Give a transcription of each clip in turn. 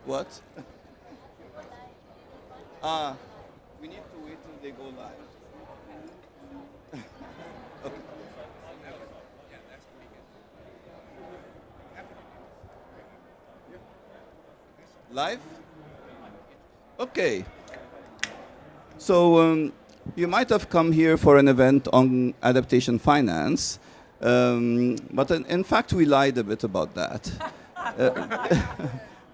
What? Ah, we need to wait till they go live. Okay. Live? Okay. So you might have come here for an event on adaptation finance, but in fact we lied a bit about that.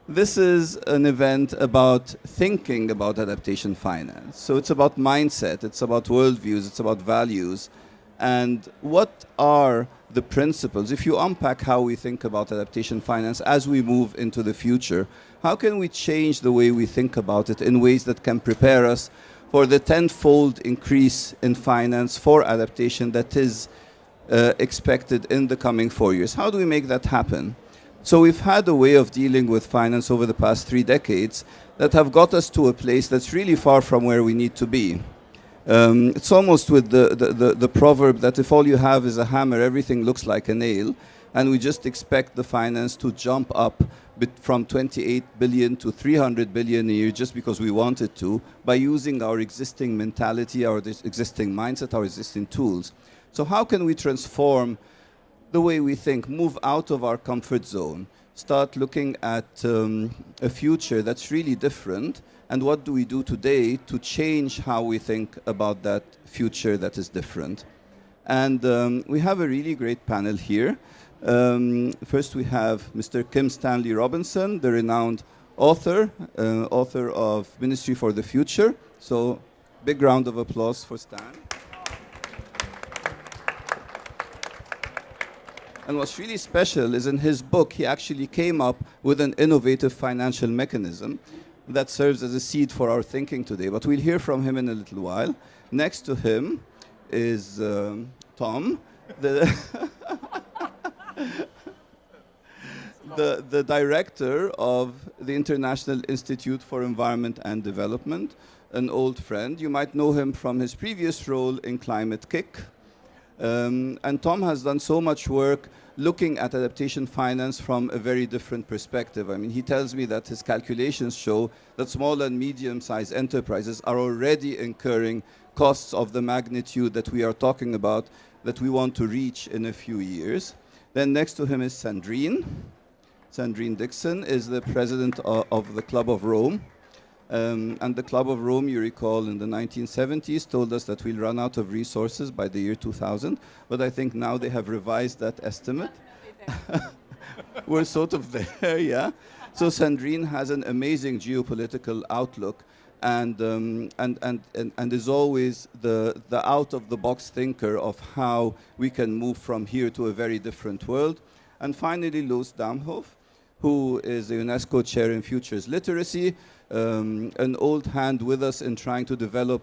This is an event about thinking about adaptation finance. So it's about mindset, it's about worldviews, it's about values. And what are the principles? If you unpack how we think about adaptation finance as we move into the future, how can we change the way we think about it in ways that can prepare us for the tenfold increase in finance for adaptation that is expected in the coming 4 years? How do we make that happen? So we've had a way of dealing with finance over the past 3 decades that have got us to a place that's really far from where we need to be. It's almost with the proverb that if all you have is a hammer, everything looks like a nail, and we just expect the finance to jump up from 28 billion to 300 billion a year just because we want it to, by using our existing mentality, our existing mindset, our existing tools. So how can we transform the way we think, move out of our comfort zone, start looking at a future that's really different, and what do we do today to change how we think about that future that is different? And we have a really great panel here. First we have Mr. Kim Stanley Robinson, the renowned author of Ministry for the Future. So big round of applause for Stan. And what's really special is in his book, he actually came up with an innovative financial mechanism that serves as a seed for our thinking today. But we'll hear from him in a little while. Next to him is Tom, the, the director of the International Institute for Environment and Development, an old friend. You might know him from his previous role in Climate Kick. And Tom has done so much work looking at adaptation finance from a very different perspective. I mean, he tells me that his calculations show that small and medium-sized enterprises are already incurring costs of the magnitude that we are talking about that we want to reach in a few years. Then next to him is Sandrine. Sandrine Dixon is the president of the Club of Rome. And the Club of Rome, you recall, in the 1970s told us that we'll run out of resources by the year 2000, but I think now they have revised that estimate. We're sort of there, yeah. So Sandrine has an amazing geopolitical outlook and is always the out-of-the-box thinker of how we can move from here to a very different world. And finally, Loos Damhoff, who is the UNESCO Chair in Futures Literacy, an old hand with us in trying to develop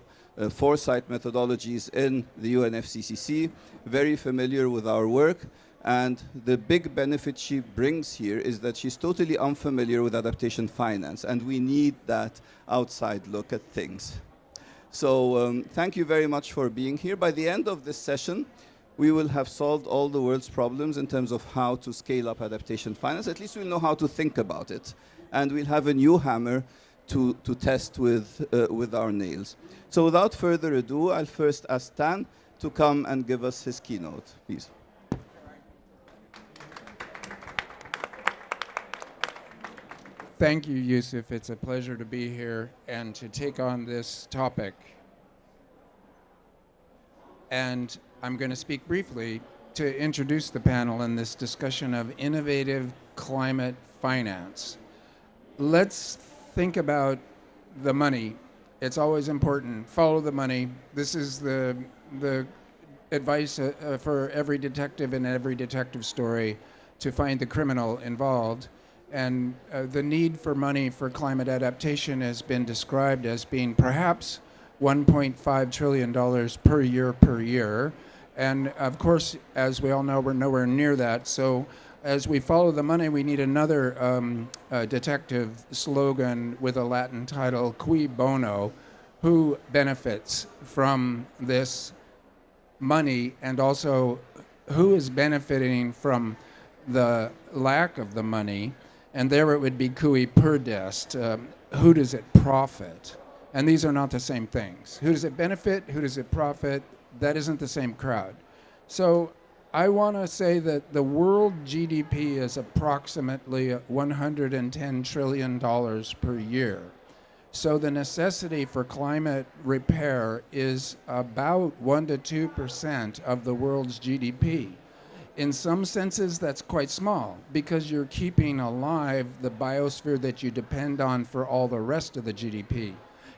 foresight methodologies in the UNFCCC, very familiar with our work. And the big benefit she brings here is that she's totally unfamiliar with adaptation finance, and we need that outside look at things. So thank you very much for being here. By the end of this session, we will have solved all the world's problems in terms of how to scale up adaptation finance. At least we'll know how to think about it. And we'll have a new hammer to test with our nails. So without further ado, I'll first ask Stan to come and give us his keynote, please. Thank you, Yusuf. It's a pleasure to be here and to take on this topic. And I'm going to speak briefly to introduce the panel in this discussion of innovative climate finance. Let's think about the money. It's always important. Follow the money. This is the advice for every detective in every detective story, to find the criminal involved. And the need for money for climate adaptation has been described as being perhaps $1.5 trillion per year. And of course, as we all know, we're nowhere near that. So as we follow the money, we need another detective slogan with a Latin title, cui bono, who benefits from this money, and also who is benefiting from the lack of the money. And there it would be cui perdest. Who does it profit? And these are not the same things. Who does it benefit? Who does it profit? That isn't the same crowd. So I want to say that the world GDP is approximately $110 trillion per year. So the necessity for climate repair is about 1 to 2% of the world's GDP. In some senses, that's quite small because you're keeping alive the biosphere that you depend on for all the rest of the GDP.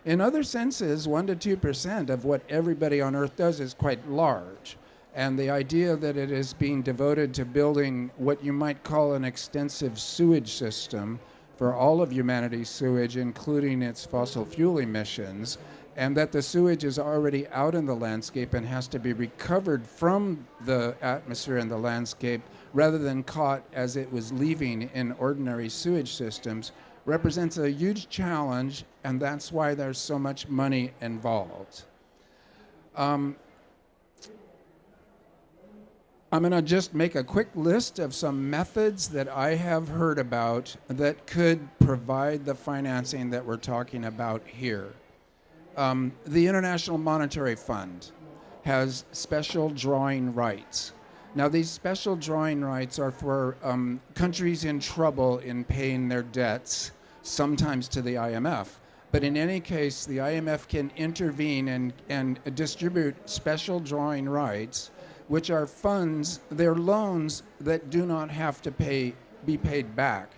In other senses, 1 to 2% of what everybody on Earth does is quite large. And the idea that it is being devoted to building what you might call an extensive sewage system for all of humanity's sewage, including its fossil fuel emissions, and that the sewage is already out in the landscape and has to be recovered from the atmosphere and the landscape rather than caught as it was leaving in ordinary sewage systems, represents a huge challenge, and that's why there's so much money involved. I'm going to just make a quick list of some methods that I have heard about that could provide the financing that we're talking about here. The International Monetary Fund has special drawing rights. Now, these special drawing rights are for countries in trouble in paying their debts, sometimes to the IMF. But in any case, the IMF can intervene and distribute special drawing rights, which are funds, they're loans that do not have to be paid back.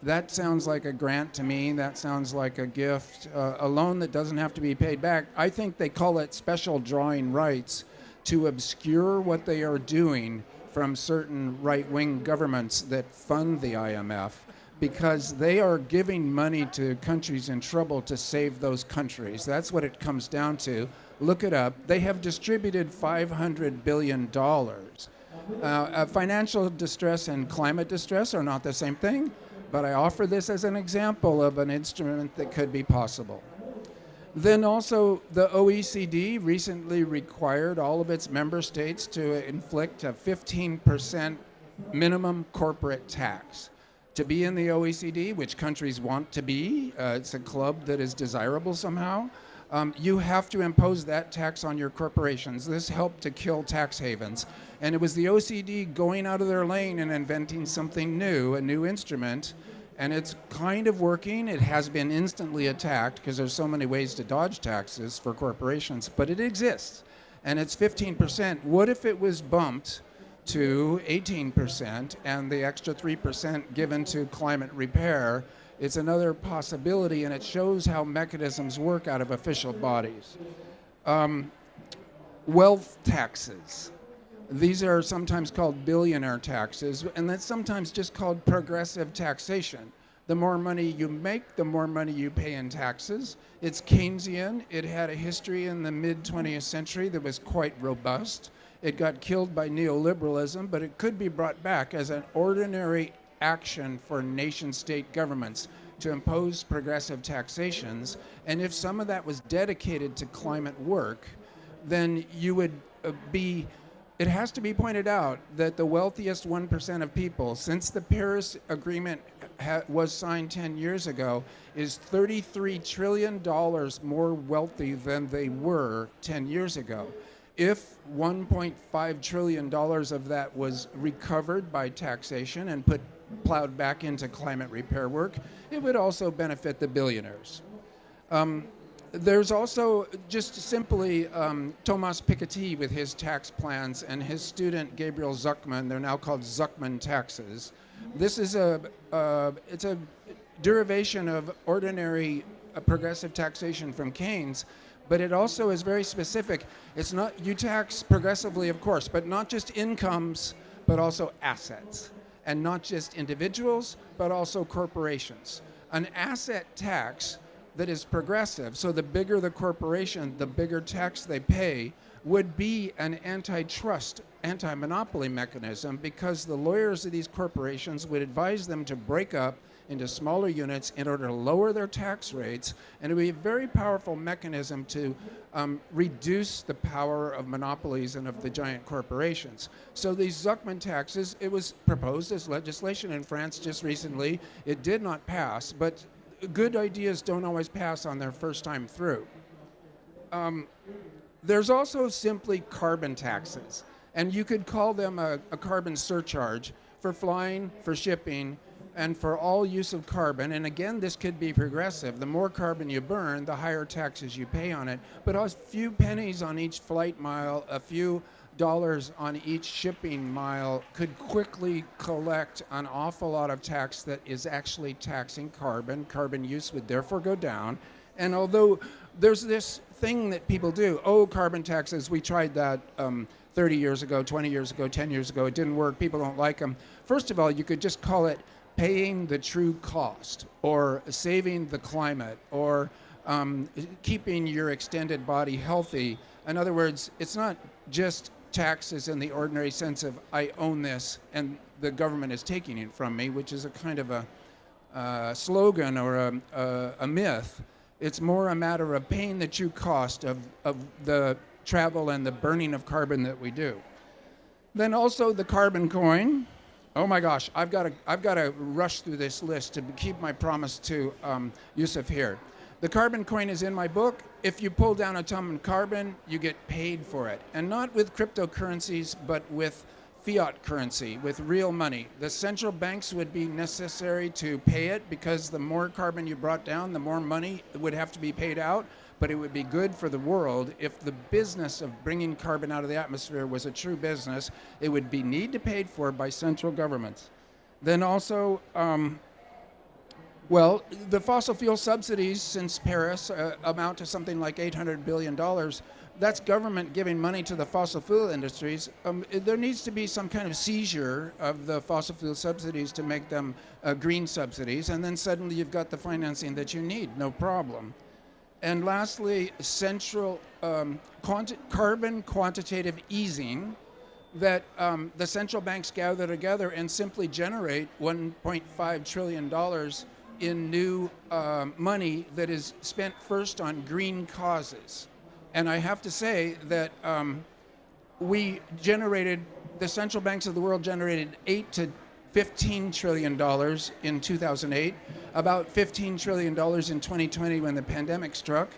That sounds like a grant to me. That sounds like a gift, a loan that doesn't have to be paid back. I think they call it special drawing rights to obscure what they are doing from certain right-wing governments that fund the IMF, because they are giving money to countries in trouble to save those countries. That's what it comes down to. Look it up. They have distributed $500 billion. Financial distress and climate distress are not the same thing, but I offer this as an example of an instrument that could be possible. Then also, the OECD recently required all of its member states to inflict a 15% minimum corporate tax. To be in the OECD, which countries want to be, it's a club that is desirable somehow, you have to impose that tax on your corporations. This helped to kill tax havens. And it was the OECD going out of their lane and inventing something new, a new instrument. And it's kind of working. It has been instantly attacked because there's so many ways to dodge taxes for corporations, but it exists. And it's 15%. What if it was bumped to 18% and the extra 3% given to climate repair? It's another possibility, and it shows how mechanisms work out of official bodies. Wealth taxes. These are sometimes called billionaire taxes, and that's sometimes just called progressive taxation. The more money you make, the more money you pay in taxes. It's Keynesian. It had a history in the mid-20th century that was quite robust. It got killed by neoliberalism, but it could be brought back as an ordinary action for nation-state governments to impose progressive taxations. And if some of that was dedicated to climate work, then you would it has to be pointed out that the wealthiest 1% of people, since the Paris Agreement was signed 10 years ago, is $33 trillion more wealthy than they were 10 years ago. If $1.5 trillion of that was recovered by taxation and plowed back into climate repair work, it would also benefit the billionaires. There's also just simply Thomas Piketty with his tax plans and his student Gabriel Zuckman. They're now called Zuckman taxes. This is it's a derivation of ordinary progressive taxation from Keynes, but it also is very specific. It's not, you tax progressively, of course, but not just incomes, but also assets. And not just individuals, but also corporations. An asset tax that is progressive, so the bigger the corporation, the bigger tax they pay, would be an antitrust, anti-monopoly mechanism, because the lawyers of these corporations would advise them to break up into smaller units in order to lower their tax rates, and it would be a very powerful mechanism to reduce the power of monopolies and of the giant corporations. So these Zuckman taxes, it was proposed as legislation in France just recently. It did not pass, but good ideas don't always pass on their first time through. There's also simply carbon taxes, and you could call them a carbon surcharge for flying, for shipping, and for all use of carbon. And again, this could be progressive. The more carbon you burn, the higher taxes you pay on it. But a few pennies on each flight mile, a few dollars on each shipping mile could quickly collect an awful lot of tax that is actually taxing carbon. Carbon use would therefore go down. And although there's this thing that people do, oh, carbon taxes, we tried that 30 years ago, 20 years ago, 10 years ago, it didn't work, people don't like them. First of all, you could just call it paying the true cost, or saving the climate, or keeping your extended body healthy. In other words, it's not just taxes in the ordinary sense of I own this and the government is taking it from me, which is a kind of a slogan or a myth. It's more a matter of paying the true cost of the travel and the burning of carbon that we do. Then also the carbon coin. Oh my gosh, I've got to rush through this list to keep my promise to Yusuf here. The carbon coin is in my book. If you pull down a ton of carbon, you get paid for it. And not with cryptocurrencies, but with fiat currency, with real money. The central banks would be necessary to pay it because the more carbon you brought down, the more money would have to be paid out. But it would be good for the world if the business of bringing carbon out of the atmosphere was a true business. It would be need to paid for by central governments. Then also, well, the fossil fuel subsidies since Paris amount to something like $800 billion. That's government giving money to the fossil fuel industries. There needs to be some kind of seizure of the fossil fuel subsidies to make them green subsidies, and then suddenly you've got the financing that you need, no problem. And lastly, central carbon quantitative easing, that the central banks gather together and simply generate $1.5 trillion in new money that is spent first on green causes. And I have to say that the central banks of the world generated $8 to $15 trillion in 2008, about $15 trillion in 2020 when the pandemic struck.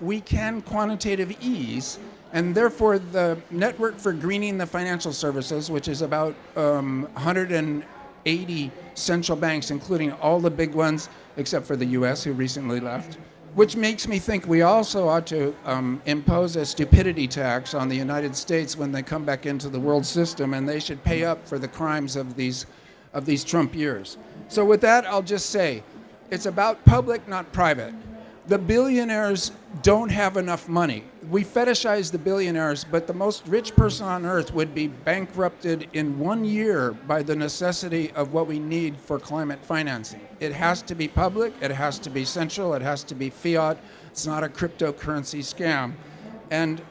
We can quantitative ease, and therefore the Network for Greening the Financial Services, which is about 180 central banks, including all the big ones, except for the US, who recently left, which makes me think we also ought to impose a stupidity tax on the United States when they come back into the world system, and they should pay up for the crimes of these Trump years. So with that, I'll just say, it's about public, not private. The billionaires don't have enough money. We fetishize the billionaires, but the most rich person on earth would be bankrupted in 1 year by the necessity of what we need for climate financing. It has to be public, it has to be central, it has to be fiat. It's not a cryptocurrency scam. And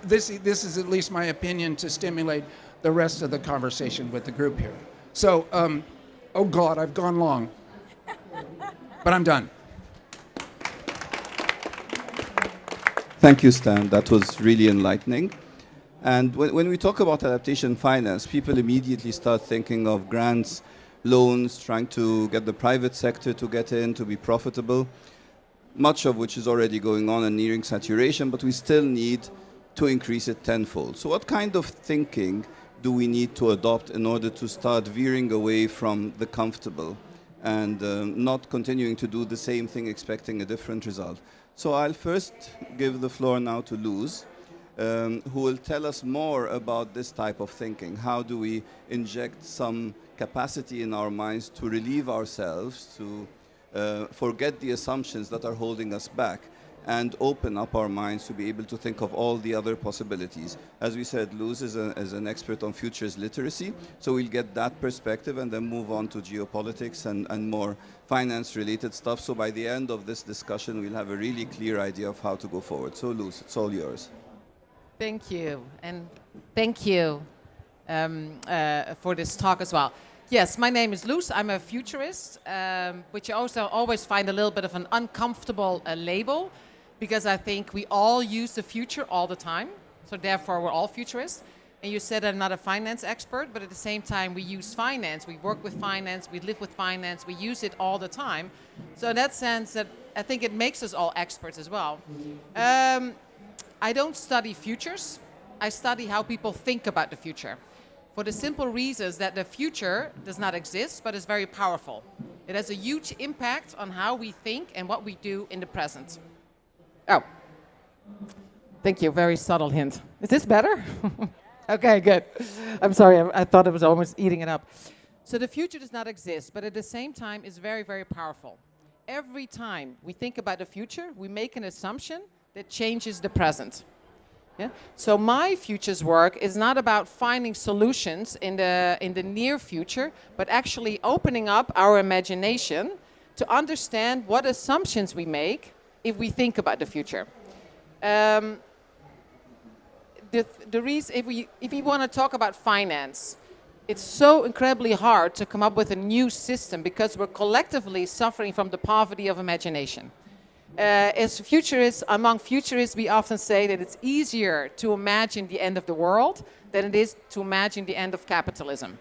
this is at least my opinion to stimulate the rest of the conversation with the group here. So, oh God, I've gone long, but I'm done. Thank you, Stan. That was really enlightening. And when we talk about adaptation finance, people immediately start thinking of grants, loans, trying to get the private sector to get in, to be profitable, much of which is already going on and nearing saturation, but we still need to increase it tenfold. So what kind of thinking do we need to adopt in order to start veering away from the comfortable and not continuing to do the same thing expecting a different result? So I'll first give the floor now to Luz, who will tell us more about this type of thinking. How do we inject some capacity in our minds to relieve ourselves, to forget the assumptions that are holding us back, and open up our minds to be able to think of all the other possibilities. As we said, Luz is an expert on futures literacy, so we'll get that perspective and then move on to geopolitics and more finance-related stuff. So by the end of this discussion, we'll have a really clear idea of how to go forward. So Luz, it's all yours. Thank you, and thank you for this talk as well. Yes, my name is Loes. I'm a futurist, which I also always find a little bit of an uncomfortable label, because I think we all use the future all the time. So therefore, we're all futurists. And you said I'm not a finance expert, but at the same time, we use finance. We work with finance. We live with finance. We use it all the time. So in that sense, that I think it makes us all experts as well. I don't study futures. I study how people think about the future. For the simple reasons that the future does not exist, but is very powerful. It has a huge impact on how we think and what we do in the present. Oh, thank you. Very subtle hint. Is this better? Okay, good. I'm sorry. I thought it was almost eating it up. So the future does not exist, but at the same time is very, very powerful. Every time we think about the future, we make an assumption that changes the present. Yeah? So my futures work is not about finding solutions in the near future, but actually opening up our imagination to understand what assumptions we make if we think about the future. The reason, if we want to talk about finance, it's so incredibly hard to come up with a new system because we're collectively suffering from the poverty of imagination. As futurists, among futurists, we often say that it's easier to imagine the end of the world than it is to imagine the end of capitalism.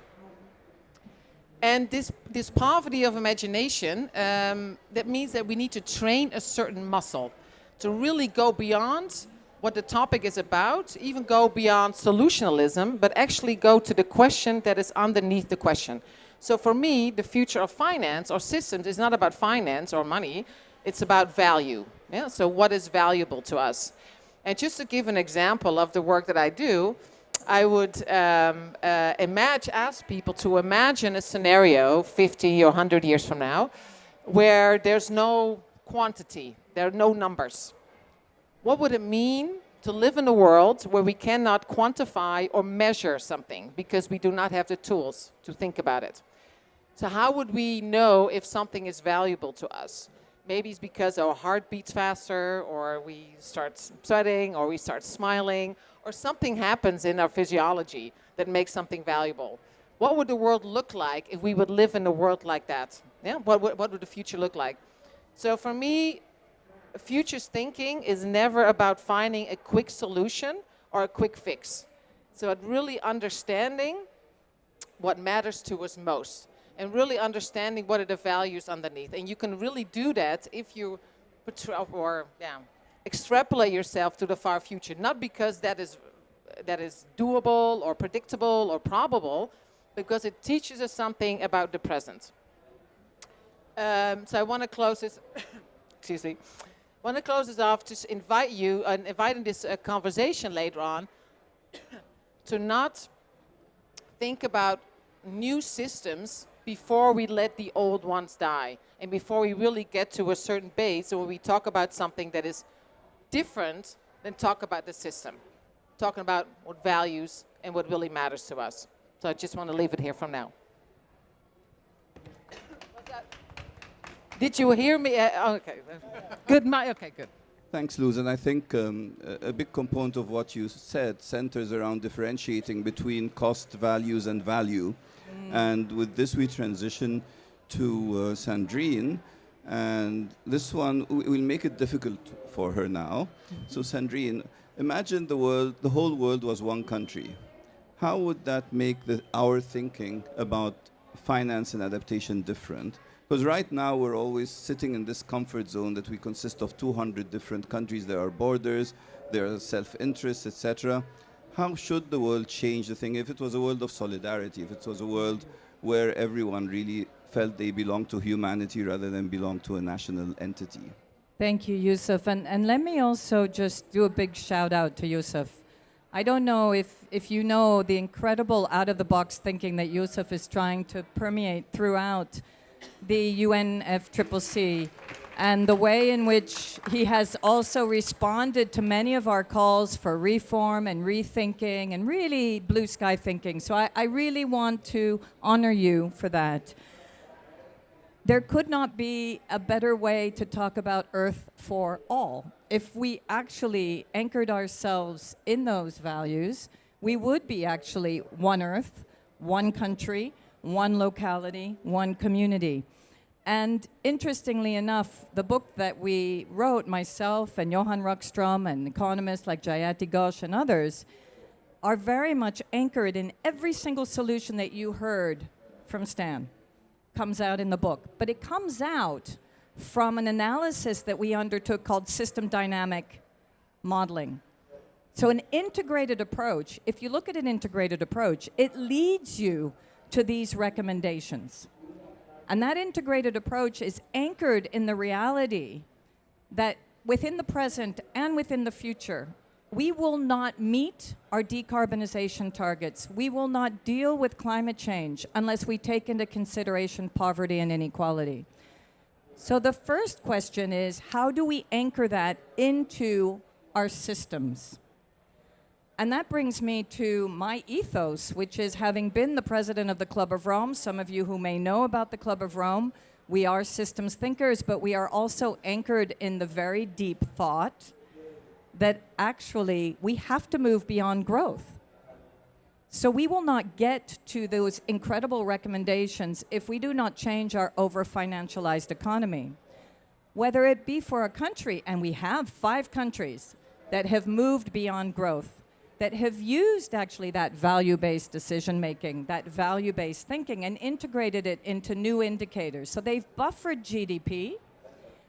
And this poverty of imagination, that means that we need to train a certain muscle to really go beyond what the topic is about, even go beyond solutionalism, but actually go to the question that is underneath the question. So for me, the future of finance or systems is not about finance or money, it's about value. Yeah? So what is valuable to us? And just to give an example of the work that I do, I would ask people to imagine a scenario 50 or 100 years from now where there's no quantity, there are no numbers. What would it mean to live in a world where we cannot quantify or measure something because we do not have the tools to think about it? So how would we know if something is valuable to us? Maybe it's because our heart beats faster, or we start sweating, or we start smiling, or something happens in our physiology that makes something valuable. What would the world look like if we would live in a world like that? Yeah? What would the future look like? So for me, futures thinking is never about finding a quick solution or a quick fix. So it's really understanding what matters to us most and really understanding what are the values underneath. And you can really do that if you extrapolate yourself to the far future, not because that is doable or predictable or probable, because it teaches us something about the present. So I want to close this. Excuse me. I want to close this off to invite you and invite in this conversation later on to not think about new systems before we let the old ones die and before we really get to a certain base where we talk about something that is different than talk about the system, talking about what values and what really matters to us. So I just want to leave it here from now. Did you hear me? Okay. Good. Okay, good. Thanks, Luz. And I think a big component of what you said centers around differentiating between cost, values, and value. And with this, we transition to Sandrine. And this one, we'll make it difficult for her now. So Sandrine, imagine the whole world was one country. How would that make our thinking about finance and adaptation different? Because right now we're always sitting in this comfort zone that we consist of 200 different countries. There are borders, there are self-interests, etc. How should the world change the thing if it was a world of solidarity, if it was a world where everyone really felt they belonged to humanity rather than belong to a national entity? Thank you, Yusuf. And let me also just do a big shout out to Yusuf. I don't know if you know the incredible out-of-the-box thinking that Yusuf is trying to permeate throughout the UNFCCC, and the way in which he has also responded to many of our calls for reform and rethinking and really blue sky thinking. So I really want to honor you for that. There could not be a better way to talk about Earth for all. If we actually anchored ourselves in those values, we would be actually one Earth, one country, one locality, one community. And interestingly enough, the book that we wrote, myself and Johan Rockström and economists like Jayati Ghosh and others, are very much anchored in every single solution that you heard from Stan. Comes out in the book. But it comes out from an analysis that we undertook called system dynamic modeling. So an integrated approach, if you look at an integrated approach, it leads you to these recommendations. And that integrated approach is anchored in the reality that within the present and within the future, we will not meet our decarbonization targets. We will not deal with climate change unless we take into consideration poverty and inequality. So the first question is, how do we anchor that into our systems? And that brings me to my ethos, which is having been the president of the Club of Rome. Some of you who may know about the Club of Rome, we are systems thinkers, but we are also anchored in the very deep thought that actually we have to move beyond growth. So we will not get to those incredible recommendations if we do not change our over-financialized economy. Whether it be for a country, and we have 5 countries that have moved beyond growth, that have used actually that value-based decision-making, that value-based thinking, and integrated it into new indicators. So they've buffered GDP,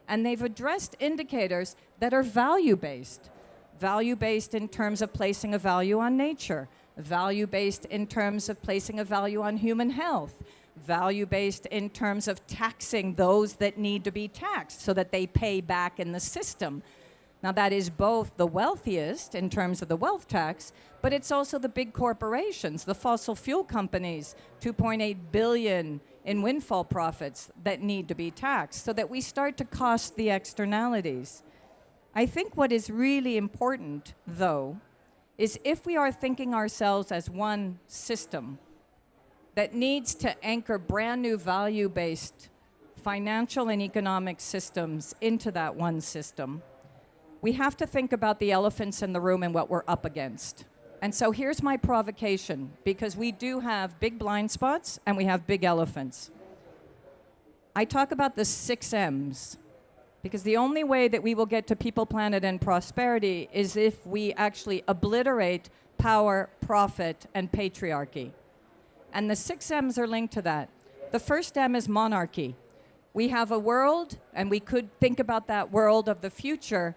and they've addressed indicators that are value-based. Value-based in terms of placing a value on nature, value-based in terms of placing a value on human health, value-based in terms of taxing those that need to be taxed so that they pay back in the system. Now, that is both the wealthiest in terms of the wealth tax, but it's also the big corporations, the fossil fuel companies, 2.8 billion in windfall profits that need to be taxed so that we start to cost the externalities. I think what is really important, though, is if we are thinking ourselves as one system that needs to anchor brand new value-based financial and economic systems into that one system, we have to think about the elephants in the room and what we're up against. And so here's my provocation, because we do have big blind spots and we have big elephants. I talk about the 6 M's, because the only way that we will get to people, planet, and prosperity is if we actually obliterate power, profit, and patriarchy. And the 6 M's are linked to that. The first M is monarchy. We have a world, and we could think about that world of the future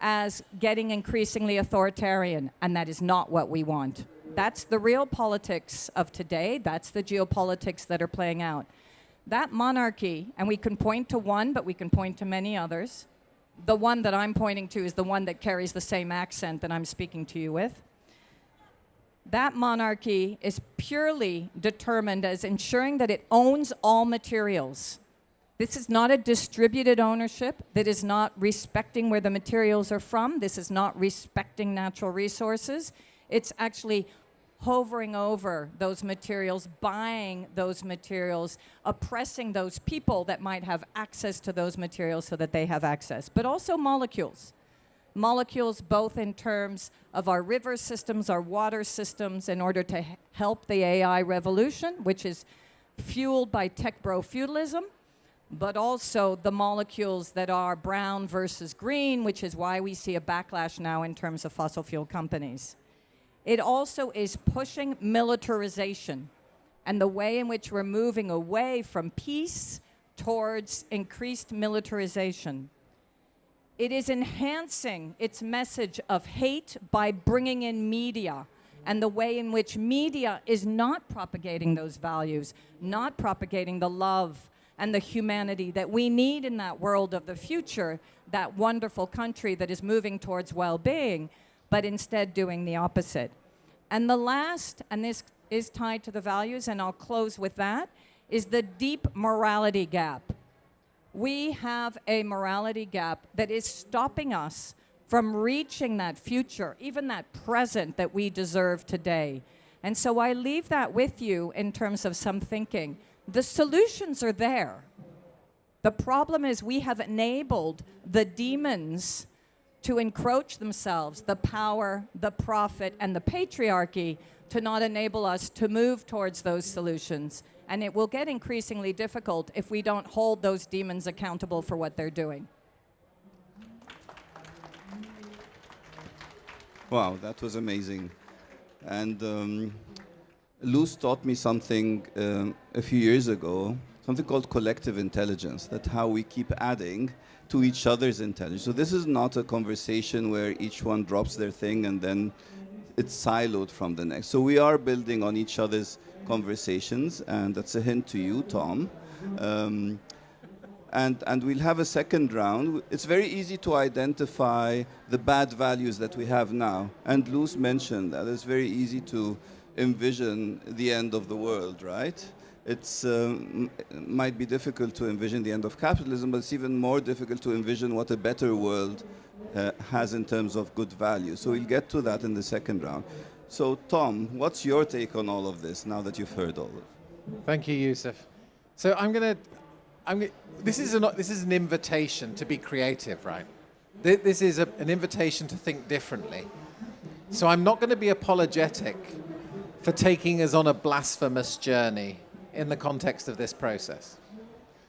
as getting increasingly authoritarian, and that is not what we want. That's the real politics of today. That's the geopolitics that are playing out. That monarchy, and we can point to one, but we can point to many others. The one that I'm pointing to is the one that carries the same accent that I'm speaking to you with. That monarchy is purely determined as ensuring that it owns all materials. This is not a distributed ownership. That is not respecting where the materials are from. This is not respecting natural resources. It's actually hovering over those materials, buying those materials, oppressing those people that might have access to those materials so that they have access. But also molecules. Molecules both in terms of our river systems, our water systems, in order to help the AI revolution, which is fueled by tech-bro-feudalism, but also the molecules that are brown versus green, which is why we see a backlash now in terms of fossil fuel companies. It also is pushing militarization and the way in which we're moving away from peace towards increased militarization. It is enhancing its message of hate by bringing in media and the way in which media is not propagating those values, not propagating the love and the humanity that we need in that world of the future, that wonderful country that is moving towards well-being, but instead doing the opposite. And the last, and this is tied to the values, and I'll close with that, is the deep morality gap. We have a morality gap that is stopping us from reaching that future, even that present that we deserve today. And so I leave that with you in terms of some thinking. The solutions are there. The problem is we have enabled the demons to encroach themselves, the power, the profit, and the patriarchy, to not enable us to move towards those solutions And it will get increasingly difficult if we don't hold those demons accountable for what they're doing. Wow, that was amazing. And Luz taught me something a few years ago, something called collective intelligence, that how we keep adding to each other's intelligence. So this is not a conversation where each one drops their thing and then it's siloed from the next. So we are building on each other's conversations, and that's a hint to you, Tom. And we'll have a second round. It's very easy to identify the bad values that we have now. And Luz mentioned that it's very easy to envision the end of the world, right? It's might be difficult to envision the end of capitalism, but it's even more difficult to envision what a better world has in terms of good value. So we'll get to that in the second round. So Tom, what's your take on all of this now that you've heard all of it? Thank you, Yusuf. So this is an invitation to be creative, right? This is an invitation to think differently. So I'm not going to be apologetic for taking us on a blasphemous journey in the context of this process.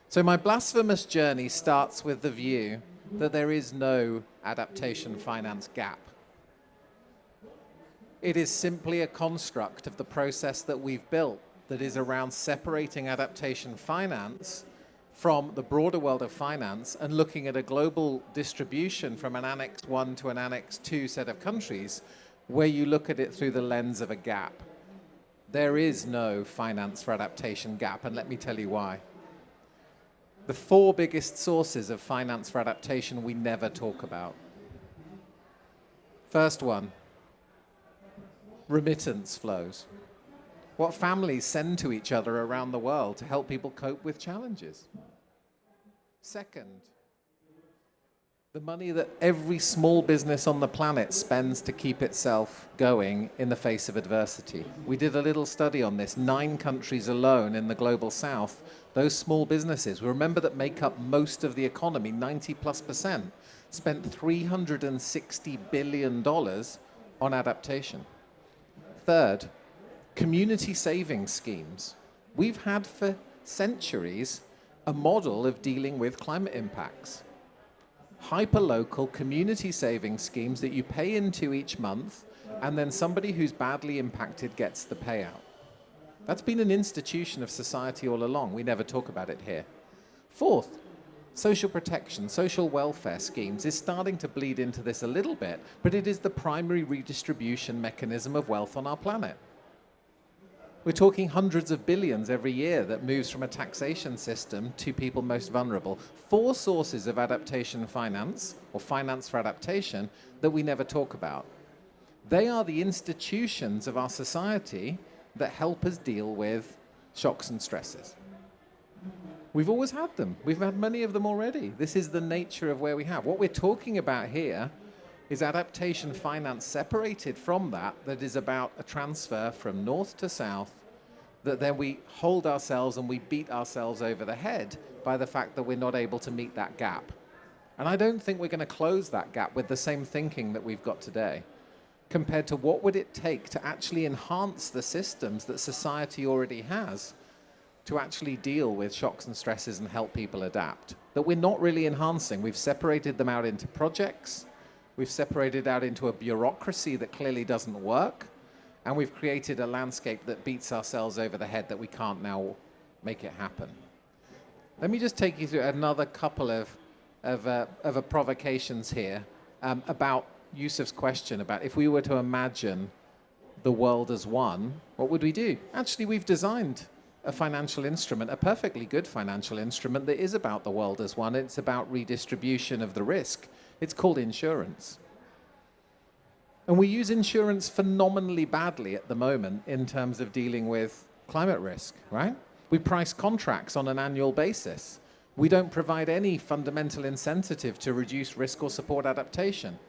So my blasphemous journey starts with the view that there is no adaptation finance gap. It is simply a construct of the process that we've built that is around separating adaptation finance from the broader world of finance and looking at a global distribution from an Annex 1 to an Annex 2 set of countries where you look at it through the lens of a gap. There is no finance for adaptation gap, and let me tell you why. The four biggest sources of finance for adaptation we never talk about. First one, remittance flows. What families send to each other around the world to help people cope with challenges. Second, the money that every small business on the planet spends to keep itself going in the face of adversity. We did a little study on this. 9 countries alone in the global south, those small businesses, we remember that make up most of the economy, 90+%, spent $360 billion on adaptation. Third, community savings schemes. We've had for centuries a model of dealing with climate impacts. Hyperlocal community savings schemes that you pay into each month, and then somebody who's badly impacted gets the payout. That's been an institution of society all along. We never talk about it here. Fourth, social protection, social welfare schemes is starting to bleed into this a little bit, but it is the primary redistribution mechanism of wealth on our planet. We're talking hundreds of billions every year that moves from a taxation system to people most vulnerable. 4 sources of adaptation finance, or finance for adaptation, that we never talk about. They are the institutions of our society that help us deal with shocks and stresses. We've always had them. We've had many of them already. This is the nature of where we have. What we're talking about here is adaptation finance separated from that is about a transfer from north to south, that then we hold ourselves and we beat ourselves over the head by the fact that we're not able to meet that gap. And I don't think we're going to close that gap with the same thinking that we've got today, compared to what would it take to actually enhance the systems that society already has to actually deal with shocks and stresses and help people adapt, that we're not really enhancing. We've separated them out into projects. We've separated out into a bureaucracy that clearly doesn't work, and we've created a landscape that beats ourselves over the head that we can't now make it happen. Let me just take you through another couple of provocations here about Yusuf's question about if we were to imagine the world as one, what would we do? Actually, we've designed a financial instrument, a perfectly good financial instrument that is about the world as one. It's about redistribution of the risk. It's called insurance. And we use insurance phenomenally badly at the moment in terms of dealing with climate risk, right? We price contracts on an annual basis. We don't provide any fundamental incentive to reduce risk or support adaptation.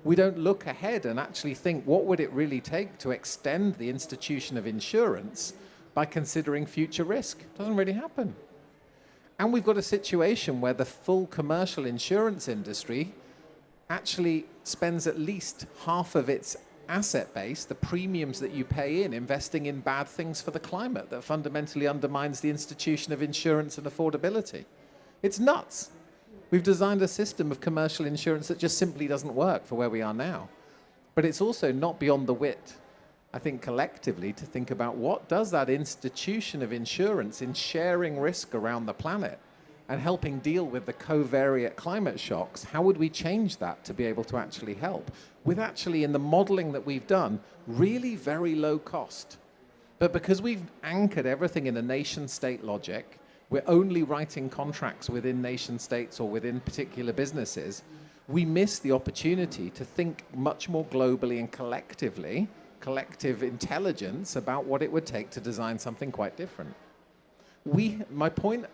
We don't look ahead and actually think, what would it really take to extend the institution of insurance by considering future risk? It doesn't really happen. And we've got a situation where the full commercial insurance industry actually spends at least half of its asset base, the premiums that you pay in investing in bad things for the climate that fundamentally undermines the institution of insurance and affordability. It's nuts. We've designed a system of commercial insurance that just simply doesn't work for where we are now. But it's also not beyond the wit, I think, collectively, to think about what does that institution of insurance in sharing risk around the planet and helping deal with the covariate climate shocks, how would we change that to be able to actually help? With actually, in the modeling that we've done, really very low cost. But because we've anchored everything in a nation-state logic, we're only writing contracts within nation states or within particular businesses, we miss the opportunity to think much more globally and collectively, collective intelligence about what it would take to design something quite different. My point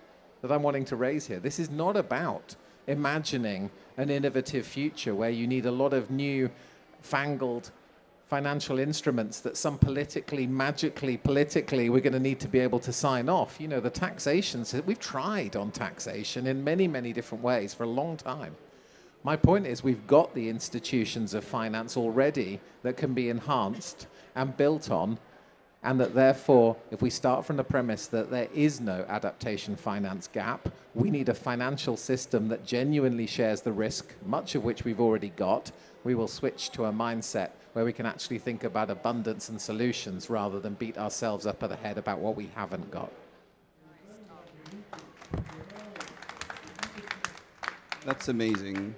that I'm wanting to raise here, this is not about imagining an innovative future where you need a lot of new fangled financial instruments that some politically we're going to need to be able to sign off. You know, the taxation, we've tried on taxation in many, many different ways for a long time. My point is we've got the institutions of finance already that can be enhanced and built on, and that therefore, if we start from the premise that there is no adaptation finance gap, we need a financial system that genuinely shares the risk, much of which we've already got. We will switch to a mindset where we can actually think about abundance and solutions rather than beat ourselves up at the head about what we haven't got. That's amazing.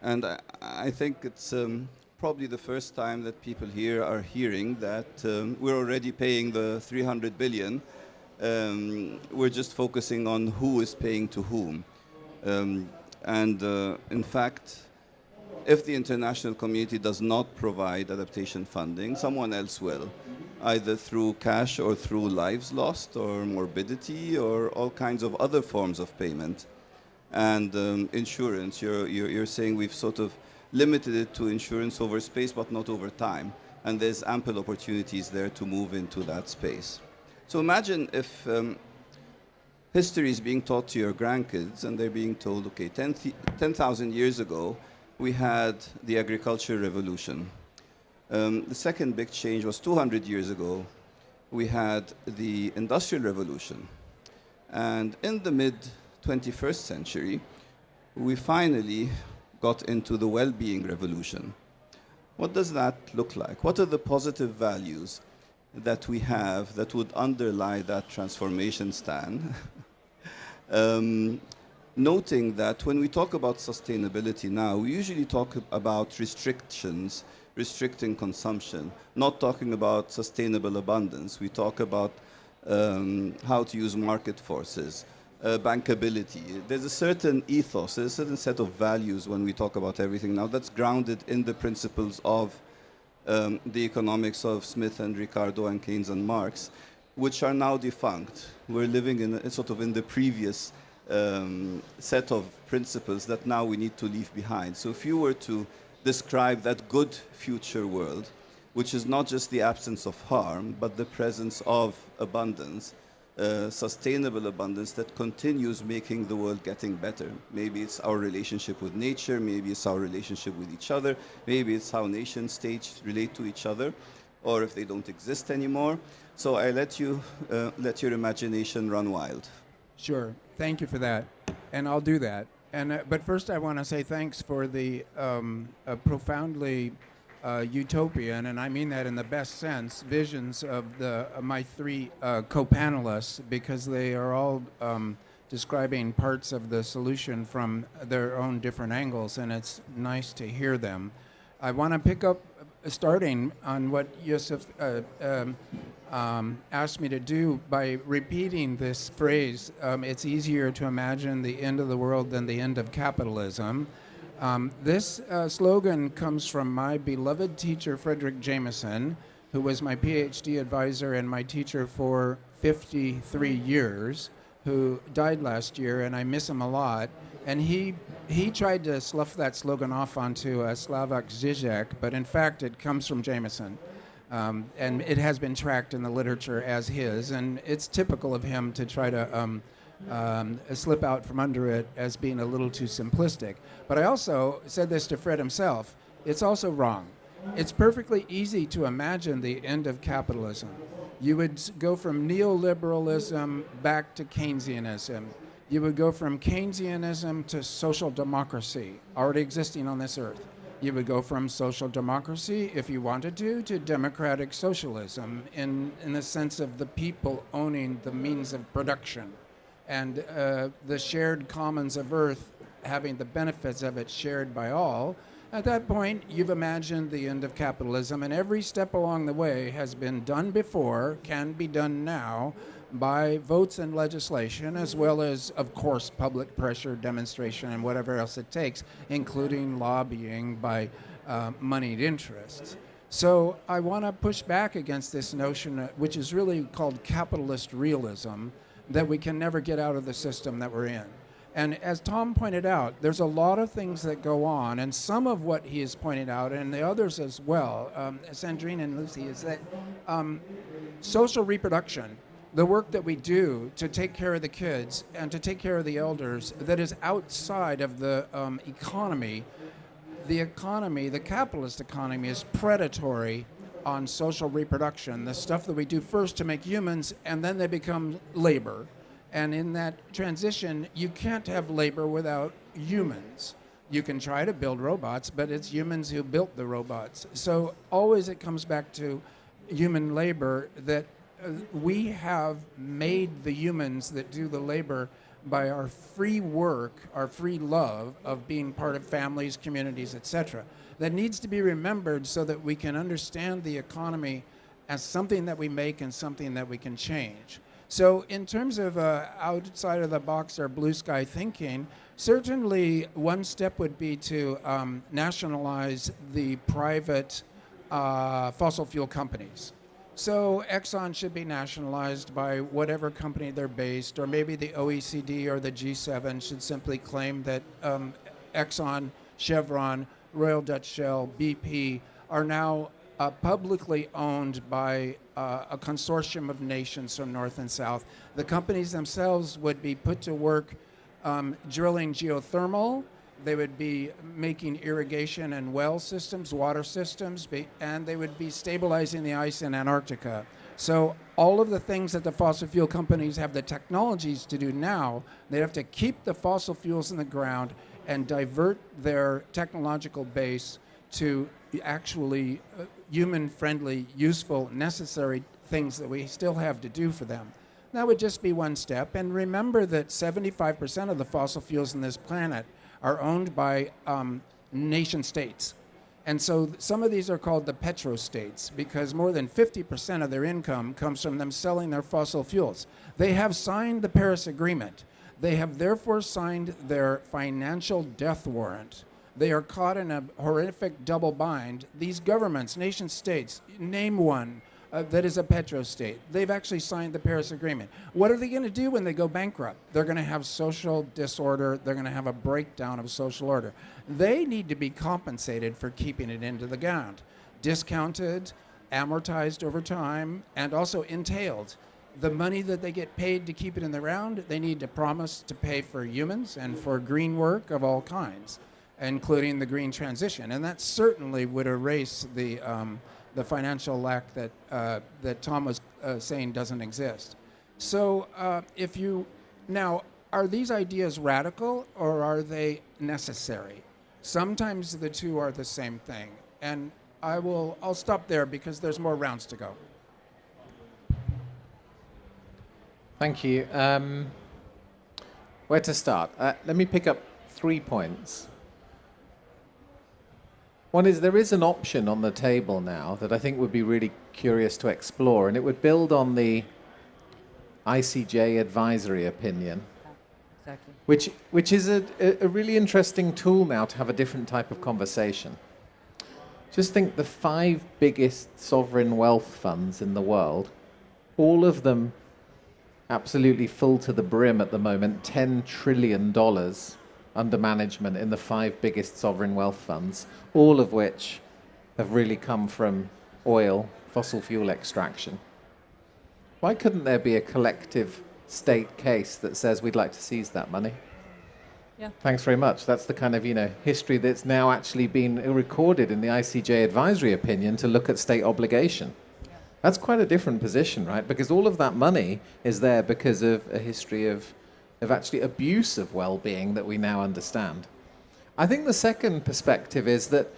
And I think it's probably the first time that people here are hearing that we're already paying the 300 billion. We're just focusing on who is paying to whom. In fact, if the international community does not provide adaptation funding, someone else will, either through cash or through lives lost or morbidity or all kinds of other forms of payment. And insurance, you're saying we've sort of limited it to insurance over space, but not over time. And there's ample opportunities there to move into that space. So imagine if history is being taught to your grandkids and they're being told, okay, 10,000 years ago, we had the agricultural revolution. The second big change was 200 years ago. We had the industrial revolution. And in the mid-21st century, we finally got into the well-being revolution. What does that look like? What are the positive values that we have that would underlie that transformation, Stan? Noting that when we talk about sustainability now, we usually talk about restrictions, restricting consumption, not talking about sustainable abundance. We talk about how to use market forces, bankability. There's a certain ethos, there's a certain set of values when we talk about everything now that's grounded in the principles of the economics of Smith and Ricardo and Keynes and Marx, which are now defunct. We're living in sort of in the previous set of principles that now we need to leave behind. So if you were to describe that good future world, which is not just the absence of harm, but the presence of abundance, sustainable abundance that continues making the world getting better. Maybe it's our relationship with nature, maybe it's our relationship with each other, maybe it's how nation states relate to each other, or if they don't exist anymore. So I let you let your imagination run wild. Sure. Thank you for that. And I'll do that. And but first I want to say thanks for the profoundly utopian, and I mean that in the best sense, visions of my three co-panelists, because they are all describing parts of the solution from their own different angles, and it's nice to hear them. I want to pick up, starting on what Yusuf asked me to do by repeating this phrase, it's easier to imagine the end of the world than the end of capitalism. This slogan comes from my beloved teacher, Frederick Jameson, who was my PhD advisor and my teacher for 53 years, who died last year, and I miss him a lot. And he tried to slough that slogan off onto Slavoj Žižek, but in fact it comes from Jameson. And it has been tracked in the literature as his, and it's typical of him to try to slip out from under it as being a little too simplistic. But I also said this to Fred himself, it's also wrong. It's perfectly easy to imagine the end of capitalism. You would go from neoliberalism back to Keynesianism. You would go from Keynesianism to social democracy, already existing on this earth. You would go from social democracy, if you wanted to democratic socialism in the sense of the people owning the means of production and the shared commons of earth having the benefits of it shared by all. At that point, you've imagined the end of capitalism, and every step along the way has been done before, can be done now, by votes and legislation, as well as, of course, public pressure, demonstration, and whatever else it takes, including lobbying by moneyed interests. So I want to push back against this notion, which is really called capitalist realism, that we can never get out of the system that we're in. And as Tom pointed out, there's a lot of things that go on, and some of what he has pointed out, and the others as well, Sandrine and Lucy, is that social reproduction, the work that we do to take care of the kids and to take care of the elders, that is outside of the economy. The capitalist economy, is predatory on social reproduction, the stuff that we do first to make humans, and then they become labor. And in that transition, you can't have labor without humans. You can try to build robots, but it's humans who built the robots. So always it comes back to human labor, that we have made the humans that do the labor by our free work, our free love of being part of families, communities, etc. That needs to be remembered so that we can understand the economy as something that we make and something that we can change. So in terms of outside of the box or blue sky thinking, certainly one step would be to nationalize the private fossil fuel companies. So Exxon should be nationalized by whatever company they're based, or maybe the OECD or the G7 should simply claim that Exxon, Chevron, Royal Dutch Shell, BP are now publicly owned by a consortium of nations from North and South. The companies themselves would be put to work drilling geothermal. They would be making irrigation and well systems, water systems, and they would be stabilizing the ice in Antarctica. So all of the things that the fossil fuel companies have the technologies to do now, they have to keep the fossil fuels in the ground and divert their technological base to actually human-friendly, useful, necessary things that we still have to do for them. That would just be one step. And remember that 75% of the fossil fuels on this planet are owned by nation states. And so some of these are called the petrostates because more than 50% of their income comes from them selling their fossil fuels. They have signed the Paris Agreement. They have therefore signed their financial death warrant. They are caught in a horrific double bind. These governments, nation states, name one that is a petrostate. They've actually signed the Paris Agreement. What are they going to do when they go bankrupt? They're going to have social disorder. They're going to have a breakdown of social order. They need to be compensated for keeping it into the ground, discounted, amortized over time, and also entailed. The money that they get paid to keep it in the ground, they need to promise to pay for humans and for green work of all kinds, including the green transition. And that certainly would erase the financial lack that Tom was saying doesn't exist. So now, are these ideas radical or are they necessary? Sometimes the two are the same thing. And I'll stop there because there's more rounds to go. Thank you. Where to start? Let me pick up 3 points. One is there is an option on the table now that I think would be really curious to explore, and it would build on the ICJ advisory opinion, Exactly. which is a really interesting tool now to have a different type of conversation. Just think the 5 biggest sovereign wealth funds in the world, all of them absolutely full to the brim at the moment, $10 trillion under management in the 5 biggest sovereign wealth funds, all of which have really come from oil, fossil fuel extraction. Why couldn't there be a collective state case that says we'd like to seize that money? Yeah. Thanks very much. That's the kind of, history that's now actually been recorded in the ICJ advisory opinion to look at state obligation. That's quite a different position, right? Because all of that money is there because of a history of actually abuse of well-being that we now understand. I think the second perspective is that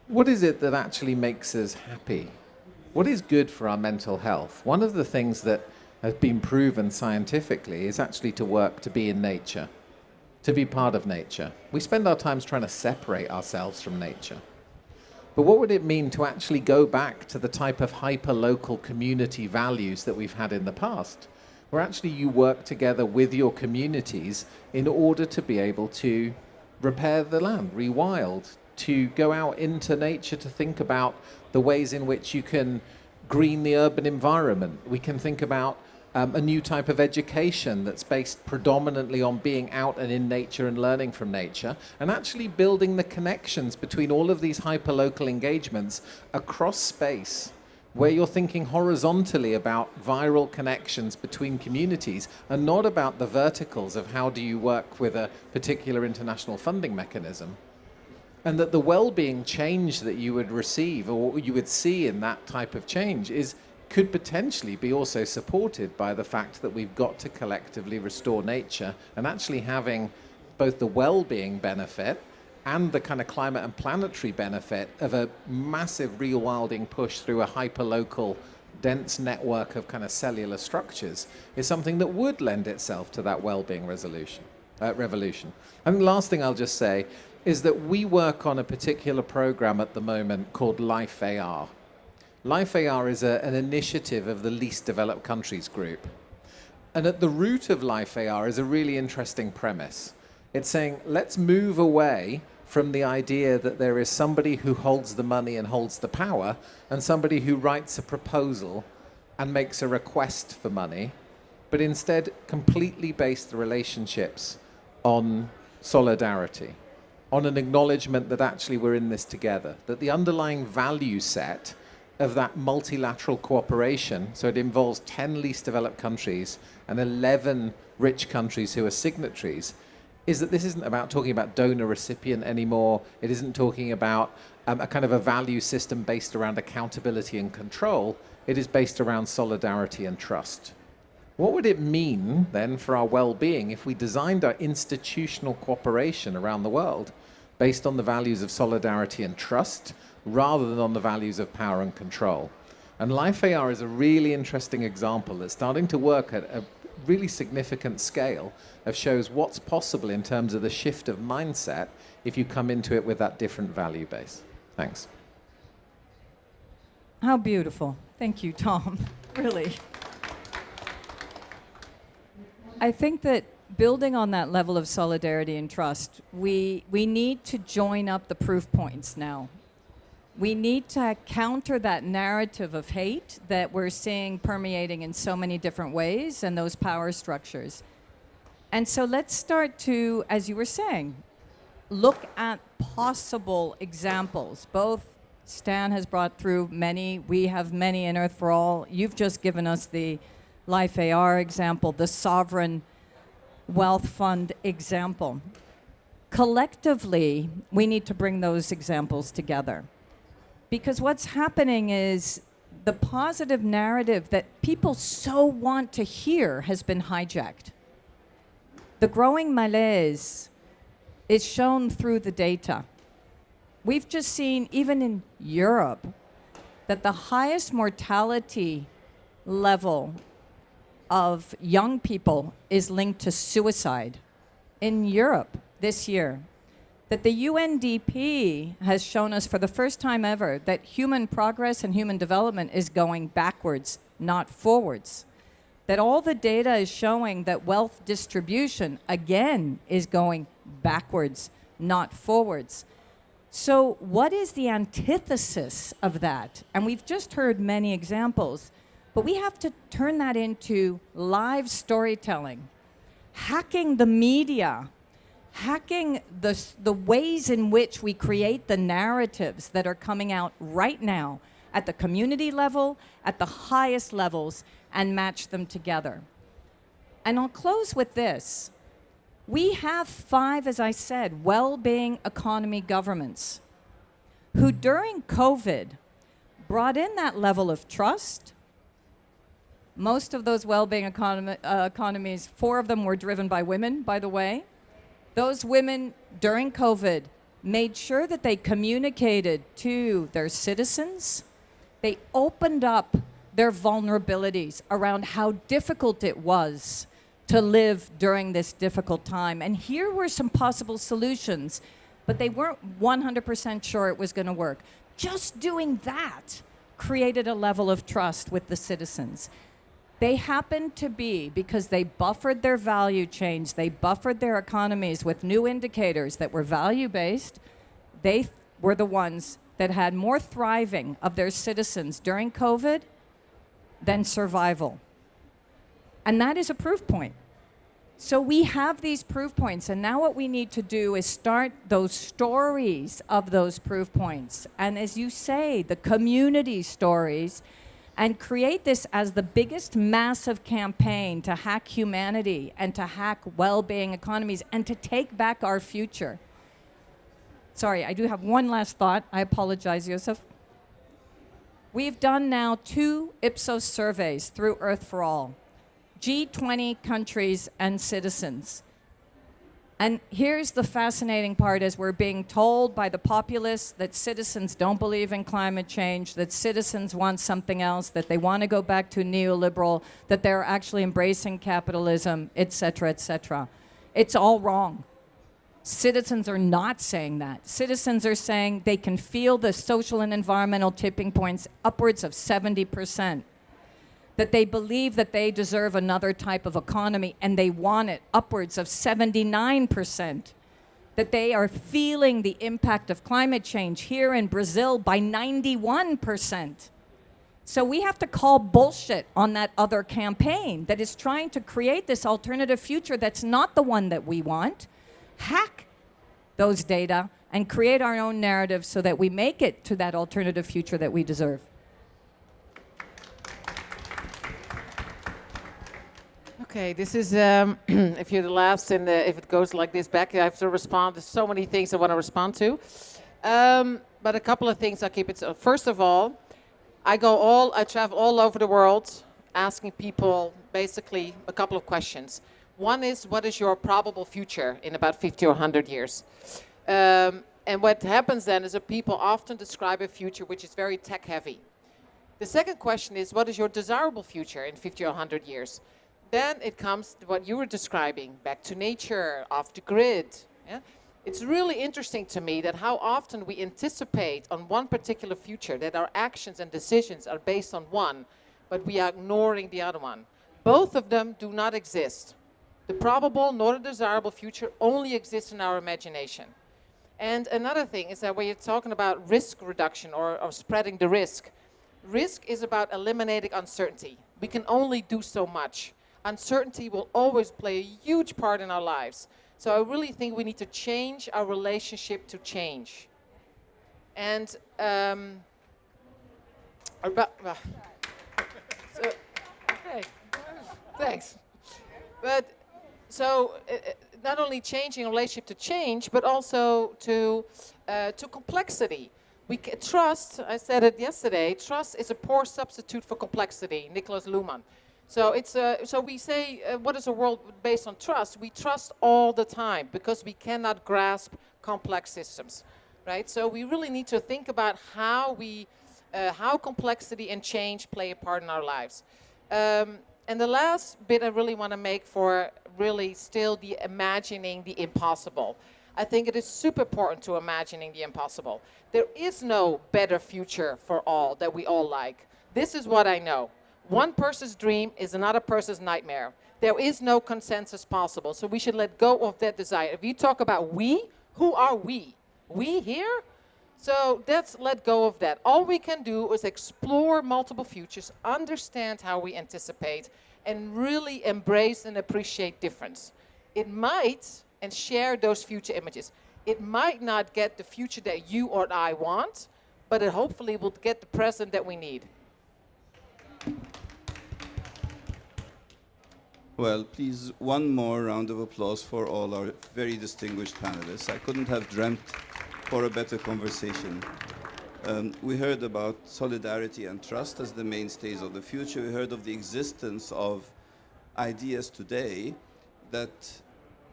what is it that actually makes us happy? What is good for our mental health? One of the things that has been proven scientifically is actually to work to be in nature, to be part of nature. We spend our times trying to separate ourselves from nature. But what would it mean to actually go back to the type of hyper-local community values that we've had in the past, where actually you work together with your communities in order to be able to repair the land, rewild, to go out into nature to think about the ways in which you can green the urban environment. We can think about a new type of education that's based predominantly on being out and in nature and learning from nature, and actually building the connections between all of these hyperlocal engagements across space, where you're thinking horizontally about viral connections between communities and not about the verticals of how do you work with a particular international funding mechanism. And that the well-being change that you would receive or what you would see in that type of change could potentially be also supported by the fact that we've got to collectively restore nature, and actually having both the well-being benefit and the kind of climate and planetary benefit of a massive rewilding push through a hyperlocal dense network of kind of cellular structures is something that would lend itself to that well-being revolution. And the last thing I'll just say is that we work on a particular program at the moment called Life AR. Life AR is an initiative of the Least Developed Countries Group. And at the root of Life AR is a really interesting premise. It's saying, let's move away from the idea that there is somebody who holds the money and holds the power, and somebody who writes a proposal and makes a request for money, but instead completely base the relationships on solidarity, on an acknowledgement that actually we're in this together, that the underlying value set of that multilateral cooperation, so it involves 10 least developed countries and 11 rich countries who are signatories, is that this isn't about talking about donor-recipient anymore. It isn't talking about a kind of a value system based around accountability and control. It is based around solidarity and trust. What would it mean then for our well-being if we designed our institutional cooperation around the world based on the values of solidarity and trust, rather than on the values of power and control? And Life AR is a really interesting example that's starting to work at a really significant scale of shows what's possible in terms of the shift of mindset if you come into it with that different value base. Thanks. How beautiful. Thank you, Tom. Really. I think that building on that level of solidarity and trust, we need to join up the proof points now. We need to counter that narrative of hate that we're seeing permeating in so many different ways and those power structures. And so let's start to, as you were saying, look at possible examples. Both Stan has brought through many, we have many in Earth for All. You've just given us the Life AR example, the Sovereign Wealth Fund example. Collectively, we need to bring those examples together. Because what's happening is the positive narrative that people so want to hear has been hijacked. The growing malaise is shown through the data. We've just seen, even in Europe, that the highest mortality level of young people is linked to suicide in Europe this year. That the UNDP has shown us for the first time ever that human progress and human development is going backwards, not forwards. That all the data is showing that wealth distribution, again, is going backwards, not forwards. So what is the antithesis of that? And we've just heard many examples, but we have to turn that into live storytelling, hacking the media, hacking the ways in which we create the narratives that are coming out right now at the community level, at the highest levels, and match them together. And I'll close with this. We have 5, as I said, well-being economy governments who during COVID brought in that level of trust. Most of those well-being economies, 4 of them were driven by women, by the way. Those women during COVID made sure that they communicated to their citizens. They opened up their vulnerabilities around how difficult it was to live during this difficult time. And here were some possible solutions, but they weren't 100% sure it was going to work. Just doing that created a level of trust with the citizens. They happened to be, because they buffered their value chains, they buffered their economies with new indicators that were value-based, they were the ones that had more thriving of their citizens during COVID than survival. And that is a proof point. So we have these proof points, and now what we need to do is start those stories of those proof points. And as you say, the community stories, and create this as the biggest massive campaign to hack humanity and to hack well-being economies and to take back our future. Sorry, I do have one last thought. I apologize, Yusuf. We've done now 2 Ipsos surveys through Earth for All, G20 countries and citizens. And here's the fascinating part, is we're being told by the populists that citizens don't believe in climate change, that citizens want something else, that they want to go back to neoliberal, that they're actually embracing capitalism, et cetera, et cetera. It's all wrong. Citizens are not saying that. Citizens are saying they can feel the social and environmental tipping points upwards of 70%. That they believe that they deserve another type of economy and they want it upwards of 79%. That they are feeling the impact of climate change here in Brazil by 91%. So we have to call bullshit on that other campaign that is trying to create this alternative future that's not the one that we want. Hack those data and create our own narrative so that we make it to that alternative future that we deserve. Okay, this is, if you're the last and if it goes like this back, I have to respond. There's so many things I want to respond to. But a couple of things I'll keep it. So first of all, I travel all over the world asking people basically a couple of questions. One is, what is your probable future in about 50 or 100 years? And what happens then is that people often describe a future which is very tech heavy. The second question is, what is your desirable future in 50 or 100 years? Then it comes to what you were describing, back to nature, off the grid. Yeah? It's really interesting to me that how often we anticipate on one particular future, that our actions and decisions are based on one, but we are ignoring the other one. Both of them do not exist. The probable nor the desirable future only exists in our imagination. And another thing is that when you're talking about risk reduction or spreading the risk is about eliminating uncertainty. We can only do so much. Uncertainty will always play a huge part in our lives. So I really think we need to change our relationship to change. And okay, thanks. But so not only changing relationship to change, but also to complexity. Trust, I said it yesterday, trust is a poor substitute for complexity, Nicholas Luhmann. So it's so we say, what is a world based on trust? We trust all the time because we cannot grasp complex systems, right? So we really need to think about how complexity and change play a part in our lives. And the last bit I really want to make for really still the imagining the impossible. I think it is super important to imagining the impossible. There is no better future for all that we all like. This is what I know. One person's dream is another person's nightmare. There is no consensus possible, so we should let go of that desire. If you talk about we, who are we? We here? So let's let go of that. All we can do is explore multiple futures, understand how we anticipate, and really embrace and appreciate difference. It might, and share those future images. It might not get the future that you or I want, but it hopefully will get the present that we need. Well, please, one more round of applause for all our very distinguished panelists. I couldn't have dreamt for a better conversation. We heard about solidarity and trust as the mainstays of the future. We heard of the existence of ideas today that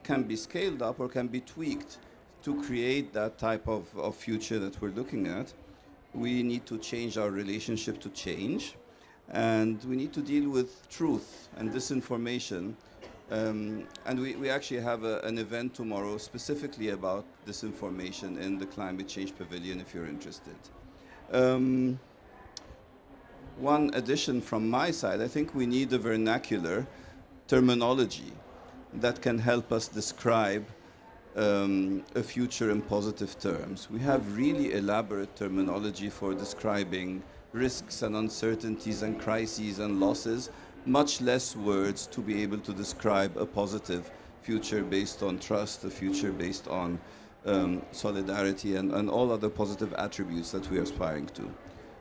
can be scaled up or can be tweaked to create that type of future that we're looking at. We need to change our relationship to change, and we need to deal with truth and disinformation. And we actually have an event tomorrow specifically about disinformation in the Climate Change Pavilion if you're interested. One addition from my side, I think we need a vernacular terminology that can help us describe a future in positive terms. We have really elaborate terminology for describing risks and uncertainties and crises and losses, much less words to be able to describe a positive future based on trust, a future based on solidarity and all other positive attributes that we are aspiring to.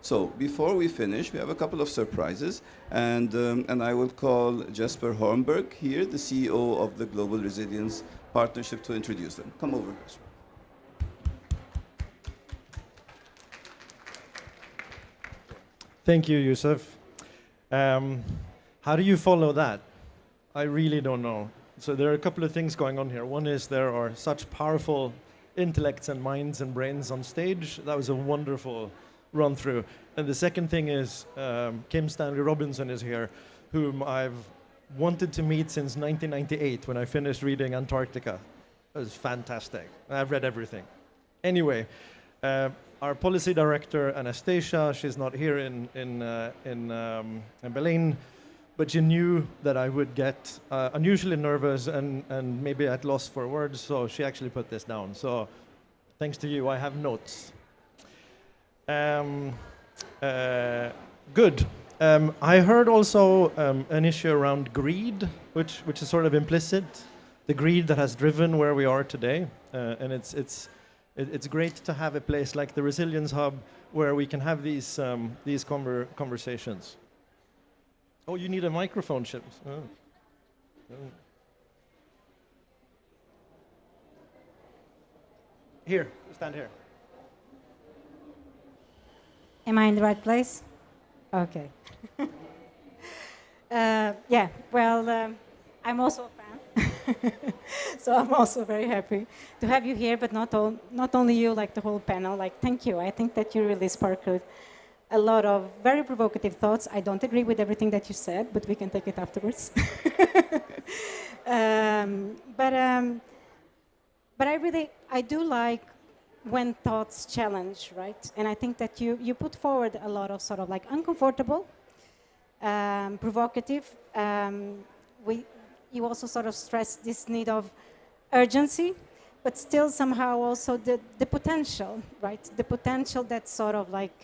So before we finish, we have a couple of surprises, and I will call Jesper Hornberg here, the CEO of the Global Resilience Partnership, to introduce them. Come over, Jesper. Thank you, Yusuf. How do you follow that? I really don't know. So there are a couple of things going on here. One is there are such powerful intellects and minds and brains on stage. That was a wonderful run through. And the second thing is Kim Stanley Robinson is here, whom I've wanted to meet since 1998 when I finished reading Antarctica. It was fantastic. I've read everything. Anyway, our policy director, Anastasia, she's not here in Belém, but she knew that I would get unusually nervous and maybe at loss for words, so she actually put this down. So thanks to you, I have notes. Good. I heard also an issue around greed, which is sort of implicit, the greed that has driven where we are today, and it's great to have a place like the Resilience Hub where we can have these conversations. Oh, you need a microphone, Chips. Oh. Here, stand here. Am I in the right place? Okay. Yeah, well, I'm also a fan. So I'm also very happy to have you here, but not only you, like the whole panel. Like, thank you. I think that you really sparked a lot of very provocative thoughts. I don't agree with everything that you said, but we can take it afterwards. But I do like when thoughts challenge, right? And I think that you put forward a lot of sort of like uncomfortable, provocative. You also sort of stress this need of urgency, but still somehow also the potential, right? The potential that sort of like,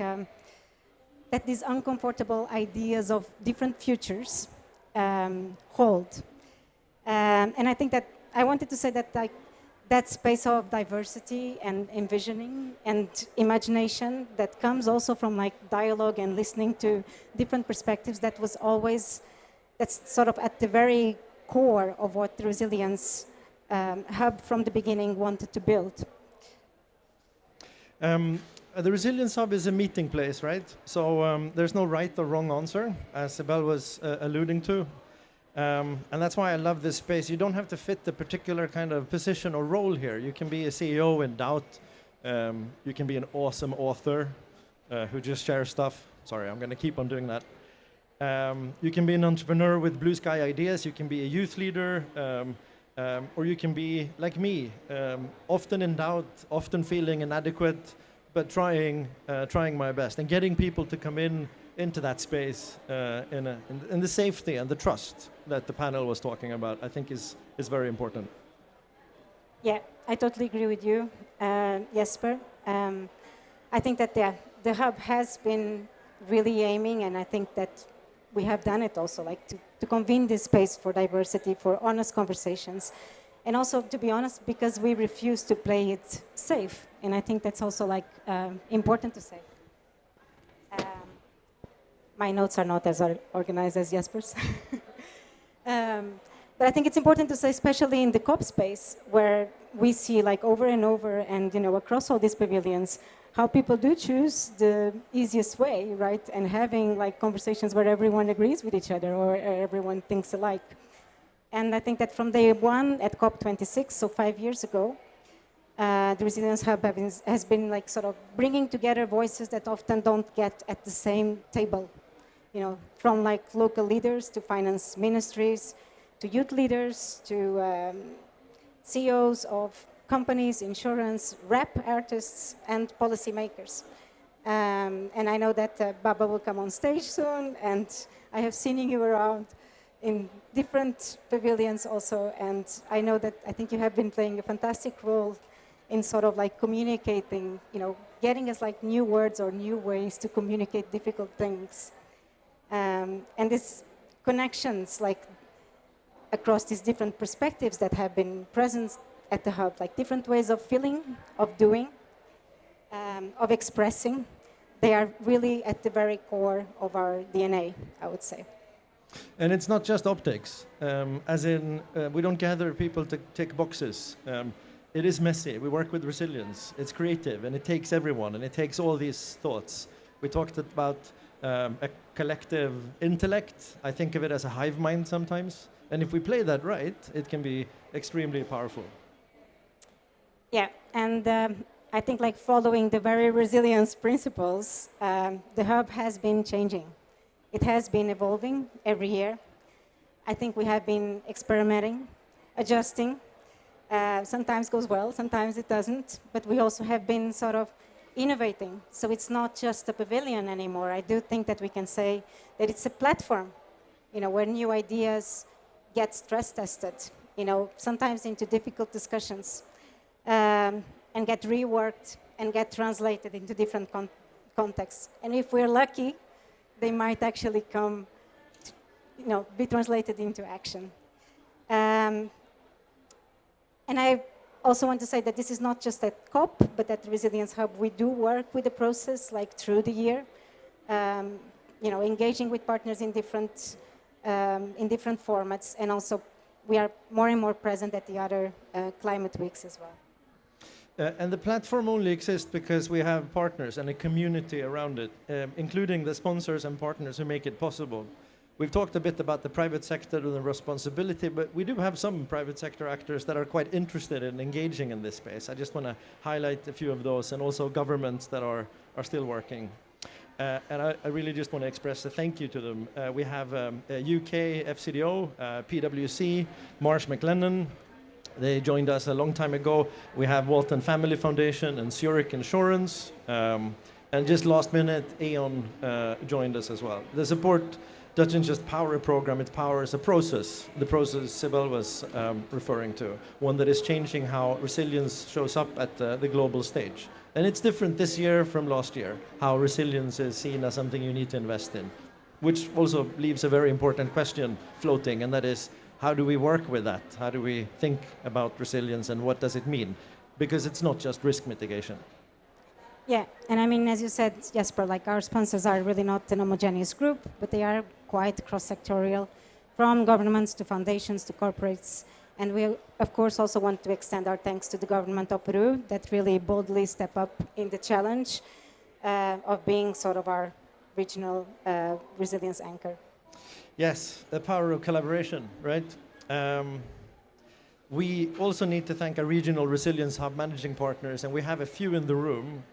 that these uncomfortable ideas of different futures hold. And I think that I wanted to say that like, that space of diversity and envisioning and imagination that comes also from like dialogue and listening to different perspectives, that's sort of at the very core of what the Resilience Hub from the beginning wanted to build. The Resilience Hub is a meeting place, right? So there's no right or wrong answer, as Sibel was alluding to. And that's why I love this space. You don't have to fit the particular kind of position or role here. You can be a CEO in doubt. You can be an awesome author who just shares stuff. Sorry, I'm going to keep on doing that. You can be an entrepreneur with blue sky ideas. You can be a youth leader. Or you can be like me, often in doubt, often feeling inadequate, but trying my best and getting people to come into that space in the safety and the trust that the panel was talking about, I think is very important. Yeah, I totally agree with you, Jesper. I think that the hub has been really aiming, and I think that we have done it also, like to convene this space for diversity, for honest conversations, and also, to be honest, because we refuse to play it safe, and I think that's also like important to say. My notes are not as organized as Jesper's. But I think it's important to say, especially in the COP space, where we see like over and over and across all these pavilions, how people do choose the easiest way, right? And having like conversations where everyone agrees with each other or everyone thinks alike. And I think that from day one at COP26, so 5 years ago, the Resilience Hub has been like sort of bringing together voices that often don't get at the same table. From like local leaders to finance ministries, to youth leaders, to CEOs of companies, insurance, rap artists, and policymakers. And I know that Baba will come on stage soon, and I have seen you around in different pavilions also, and I think you have been playing a fantastic role in sort of like communicating, getting us like new words or new ways to communicate difficult things. And these connections, like across these different perspectives that have been present at the hub, like different ways of feeling, of doing, of expressing, they are really at the very core of our DNA, I would say. And it's not just optics, as in we don't gather people to tick boxes. It is messy. We work with resilience. It's creative, and it takes everyone, and it takes all these thoughts. We talked about a collective intellect. I think of it as a hive mind sometimes. And if we play that right, it can be extremely powerful. Yeah, and I think like following the very resilience principles, the hub has been changing. It has been evolving every year. I think we have been experimenting, adjusting. Sometimes goes well, sometimes it doesn't, but we also have been sort of innovating. So it's not just a pavilion anymore. I do think that we can say that it's a platform, where new ideas get stress tested, sometimes into difficult discussions, and get reworked and get translated into different contexts. And if we're lucky, they might actually come, be translated into action. And I also want to say that this is not just at COP, but at the Resilience Hub, we do work with the process like through the year, engaging with partners in different formats, and also we are more and more present at the other climate weeks as well. And the platform only exists because we have partners and a community around it, including the sponsors and partners who make it possible. We've talked a bit about the private sector and the responsibility, but we do have some private sector actors that are quite interested in engaging in this space. I just want to highlight a few of those, and also governments that are still working. And I really just want to express a thank you to them. We have UK FCDO, PwC, Marsh McLennan. They joined us a long time ago. We have Walton Family Foundation and Zurich Insurance. And just last minute, Aon joined us as well. The support doesn't just power a program, it powers a process. The process Sibel was referring to, one that is changing how resilience shows up at the global stage. And it's different this year from last year, how resilience is seen as something you need to invest in, which also leaves a very important question floating, and that is, how do we work with that? How do we think about resilience, and what does it mean? Because it's not just risk mitigation. Yeah, and I mean, as you said, Jesper, like our sponsors are really not an homogeneous group, but they are quite cross-sectorial, from governments to foundations to corporates. And we, of course, also want to extend our thanks to the government of Peru that really boldly step up in the challenge of being sort of our regional resilience anchor. Yes, the power of collaboration, right? We also need to thank our regional resilience hub managing partners, and we have a few in the room.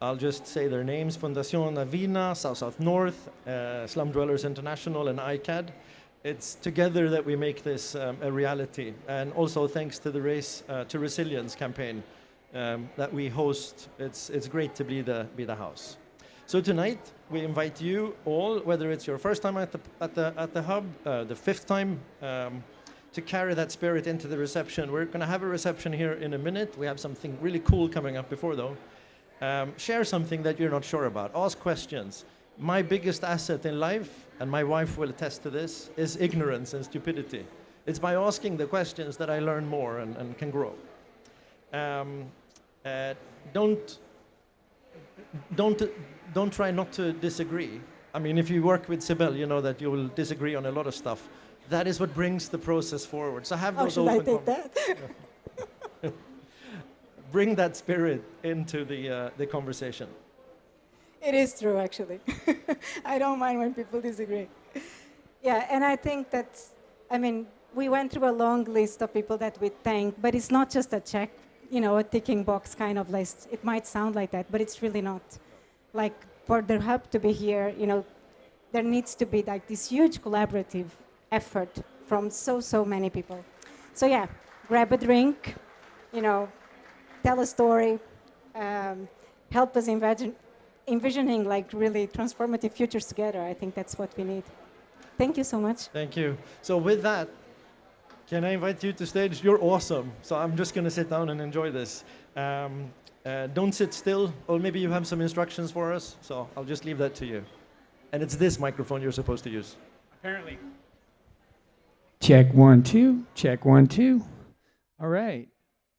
I'll just say their names: Fundación Avina, South North, Slum Dwellers International, and ICAD. It's together that we make this a reality, and also thanks to the Race to Resilience campaign that we host. It's great to be the house. So tonight we invite you all, whether it's your first time at the hub, the fifth time, to carry that spirit into the reception. We're going to have a reception here in a minute. We have something really cool coming up before, though. Share something that you're not sure about. Ask questions. My biggest asset in life, and my wife will attest to this, is ignorance and stupidity. It's by asking the questions that I learn more and can grow. Don't try not to disagree. I mean, if you work with Sibel, you know that you will disagree on a lot of stuff. that is what brings the process forward. So have How those should I open take that? bring that spirit into the conversation. It is true, actually. I don't mind when people disagree. Yeah, and I think that, I mean, we went through a long list of people that we thank, but it's not just a check, you know, a ticking box kind of list. It might sound like that, but it's really not. Like, for the hub to be here, you know, there needs to be like this huge collaborative effort from so many people. So yeah, grab a drink, you know, tell a story, help us envisioning like really transformative futures together. I think that's what we need. Thank you so much. Thank you. So with that, can I invite you to stage? You're awesome. So I'm just going to sit down and enjoy this. Don't sit still, or maybe you have some instructions for us. So I'll just leave that to you. And it's this microphone you're supposed to use. Apparently. Check 1 2. Check 1 2. All right.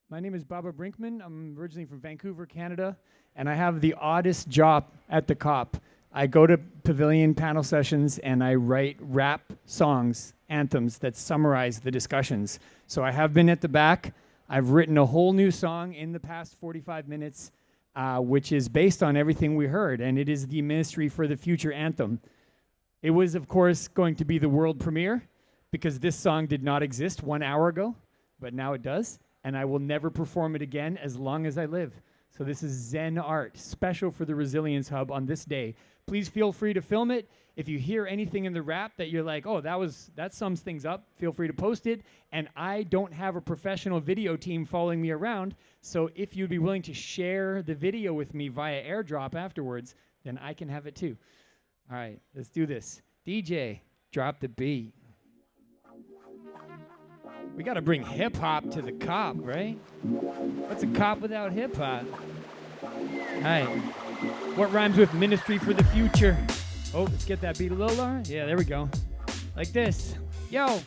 My name is Baba Brinkman. I'm originally from Vancouver, Canada, and I have the oddest job at the COP. I go to pavilion panel sessions and I write rap songs, anthems that summarize the discussions. So I have been at the back. I've written a whole new song in the past 45 minutes, which is based on everything we heard, and it is the Ministry for the Future anthem. It was, of course, going to be the world premiere because this song did not exist 1 hour ago, but now it does, and I will never perform it again as long as I live. So this is Zen art, special for the Resilience Hub on this day. Please feel free to film it. If you hear anything in the rap that you're like, oh, that sums things up, feel free to post it. And I don't have a professional video team following me around, so if you'd be willing to share the video with me via airdrop afterwards, then I can have it too. All right, let's do this. DJ, drop the beat. We got to bring hip-hop to the COP, right? What's a COP without hip-hop? All right. What rhymes with Ministry for the Future? Oh, let's get that beat a little lower. Yeah, there we go. Like this. Yo,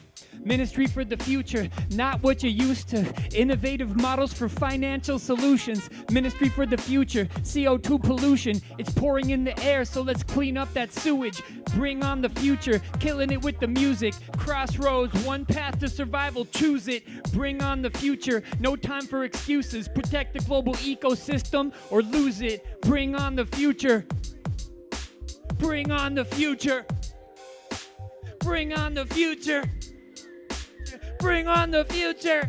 Ministry for the Future, not what you're used to. Innovative models for financial solutions. Ministry for the Future, CO2 pollution. It's pouring in the air, so let's clean up that sewage. Bring on the future, killing it with the music. Crossroads, one path to survival, choose it. Bring on the future, no time for excuses. Protect the global ecosystem or lose it. Bring on the future. Bring on the future. Bring on the future. Bring on the future.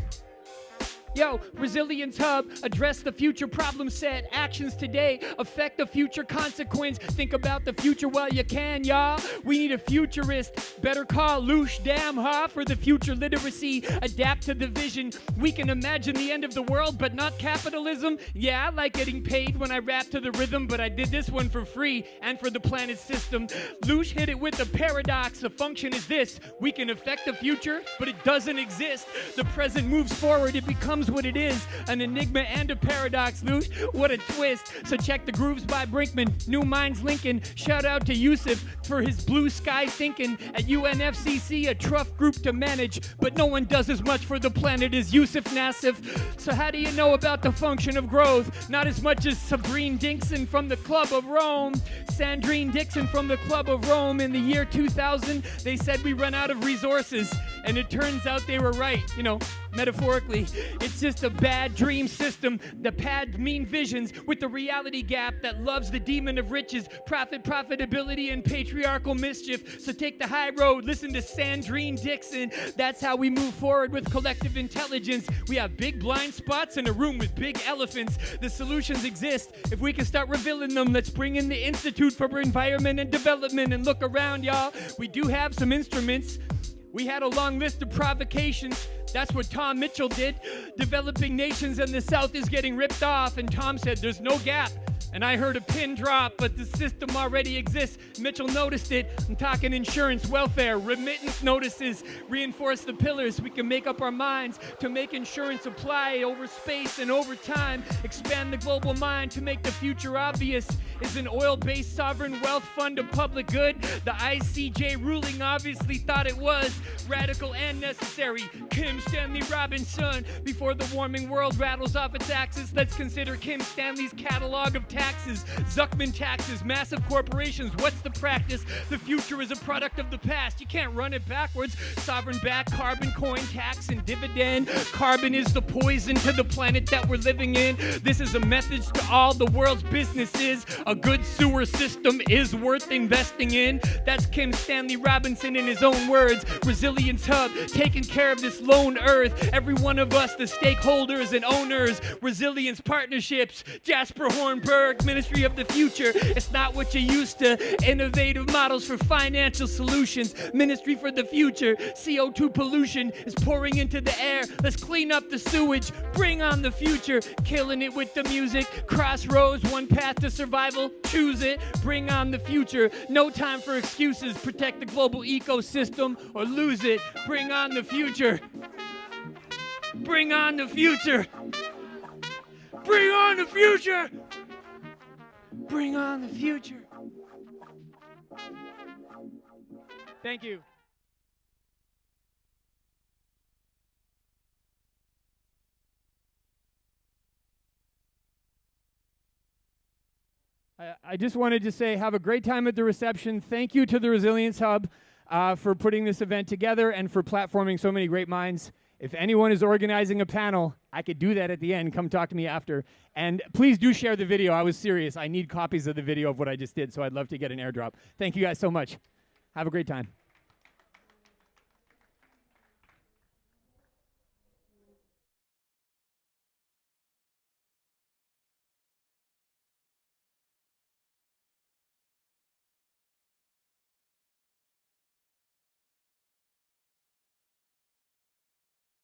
Yo, Resilience Hub, address the future problem set. Actions today affect the future consequence. Think about the future while you can, y'all. We need a futurist. Better call Loosh Dam Ha for the future literacy. Adapt to the vision. We can imagine the end of the world, but not capitalism. Yeah, I like getting paid when I rap to the rhythm, but I did this one for free and for the planet system. Loosh hit it with the paradox. The function is this. We can affect the future, but it doesn't exist. The present moves forward. It becomes what it is, an enigma and a paradox, Loosh. What a twist. So check the grooves by Brinkman, New Minds Lincoln. Shout out to Yusuf for his blue sky thinking. At UNFCC, a tough group to manage, but no one does as much for the planet as Yusuf Nassif. So how do you know about the function of growth? Not as much as Sabrine Dixon from the Club of Rome. Sandrine Dixon from the Club of Rome in the year 2000. They said we run out of resources, and it turns out they were right, you know, metaphorically. It's just a bad dream system. The pad mean visions with the reality gap that loves the demon of riches, profit, profitability, and patriarchal mischief. So take the high road, listen to Sandrine Dixon. That's how we move forward with collective intelligence. We have big blind spots in a room with big elephants. The solutions exist. If we can start revealing them, let's bring in the Institute for Environment and Development and look around, y'all. We do have some instruments. We had a long list of provocations. That's what Tom Mitchell did. Developing nations and the South is getting ripped off. And Tom said, there's no gap. And I heard a pin drop, but the system already exists. Mitchell noticed it. I'm talking insurance, welfare, remittance notices. Reinforce the pillars. We can make up our minds to make insurance apply over space and over time. Expand the global mind to make the future obvious. Is an oil-based sovereign wealth fund a public good? The ICJ ruling obviously thought it was. Radical and necessary. Kim Stanley Robinson. Before the warming world rattles off its axis, let's consider Kim Stanley's catalog of taxes, Zuckman taxes, massive corporations. What's the practice? The future is a product of the past. You can't run it backwards. Sovereign back, carbon coin tax and dividend. Carbon is the poison to the planet that we're living in. This is a message to all the world's businesses. A good sewer system is worth investing in. That's Kim Stanley Robinson in his own words. Resilience Hub, taking care of this lone earth. Every one of us, the stakeholders and owners. Resilience Partnerships, Jasper Hornberg, Ministry of the Future. It's not what you used to. Innovative models for financial solutions. Ministry for the Future. CO2 pollution is pouring into the air. Let's clean up the sewage. Bring on the future. Killing it with the music. Crossroads, one path to survival. Choose it. Bring on the future. No time for excuses. Protect the global ecosystem or lose it. Bring on the future. Bring on the future. Bring on the future. Bring on the future. Thank you. I just wanted to say have a great time at the reception. Thank you to the Resilience Hub for putting this event together and for platforming so many great minds. If anyone is organizing a panel, I could do that at the end. Come talk to me after. And please do share the video. I was serious. I need copies of the video of what I just did, so I'd love to get an airdrop. Thank you guys so much. Have a great time.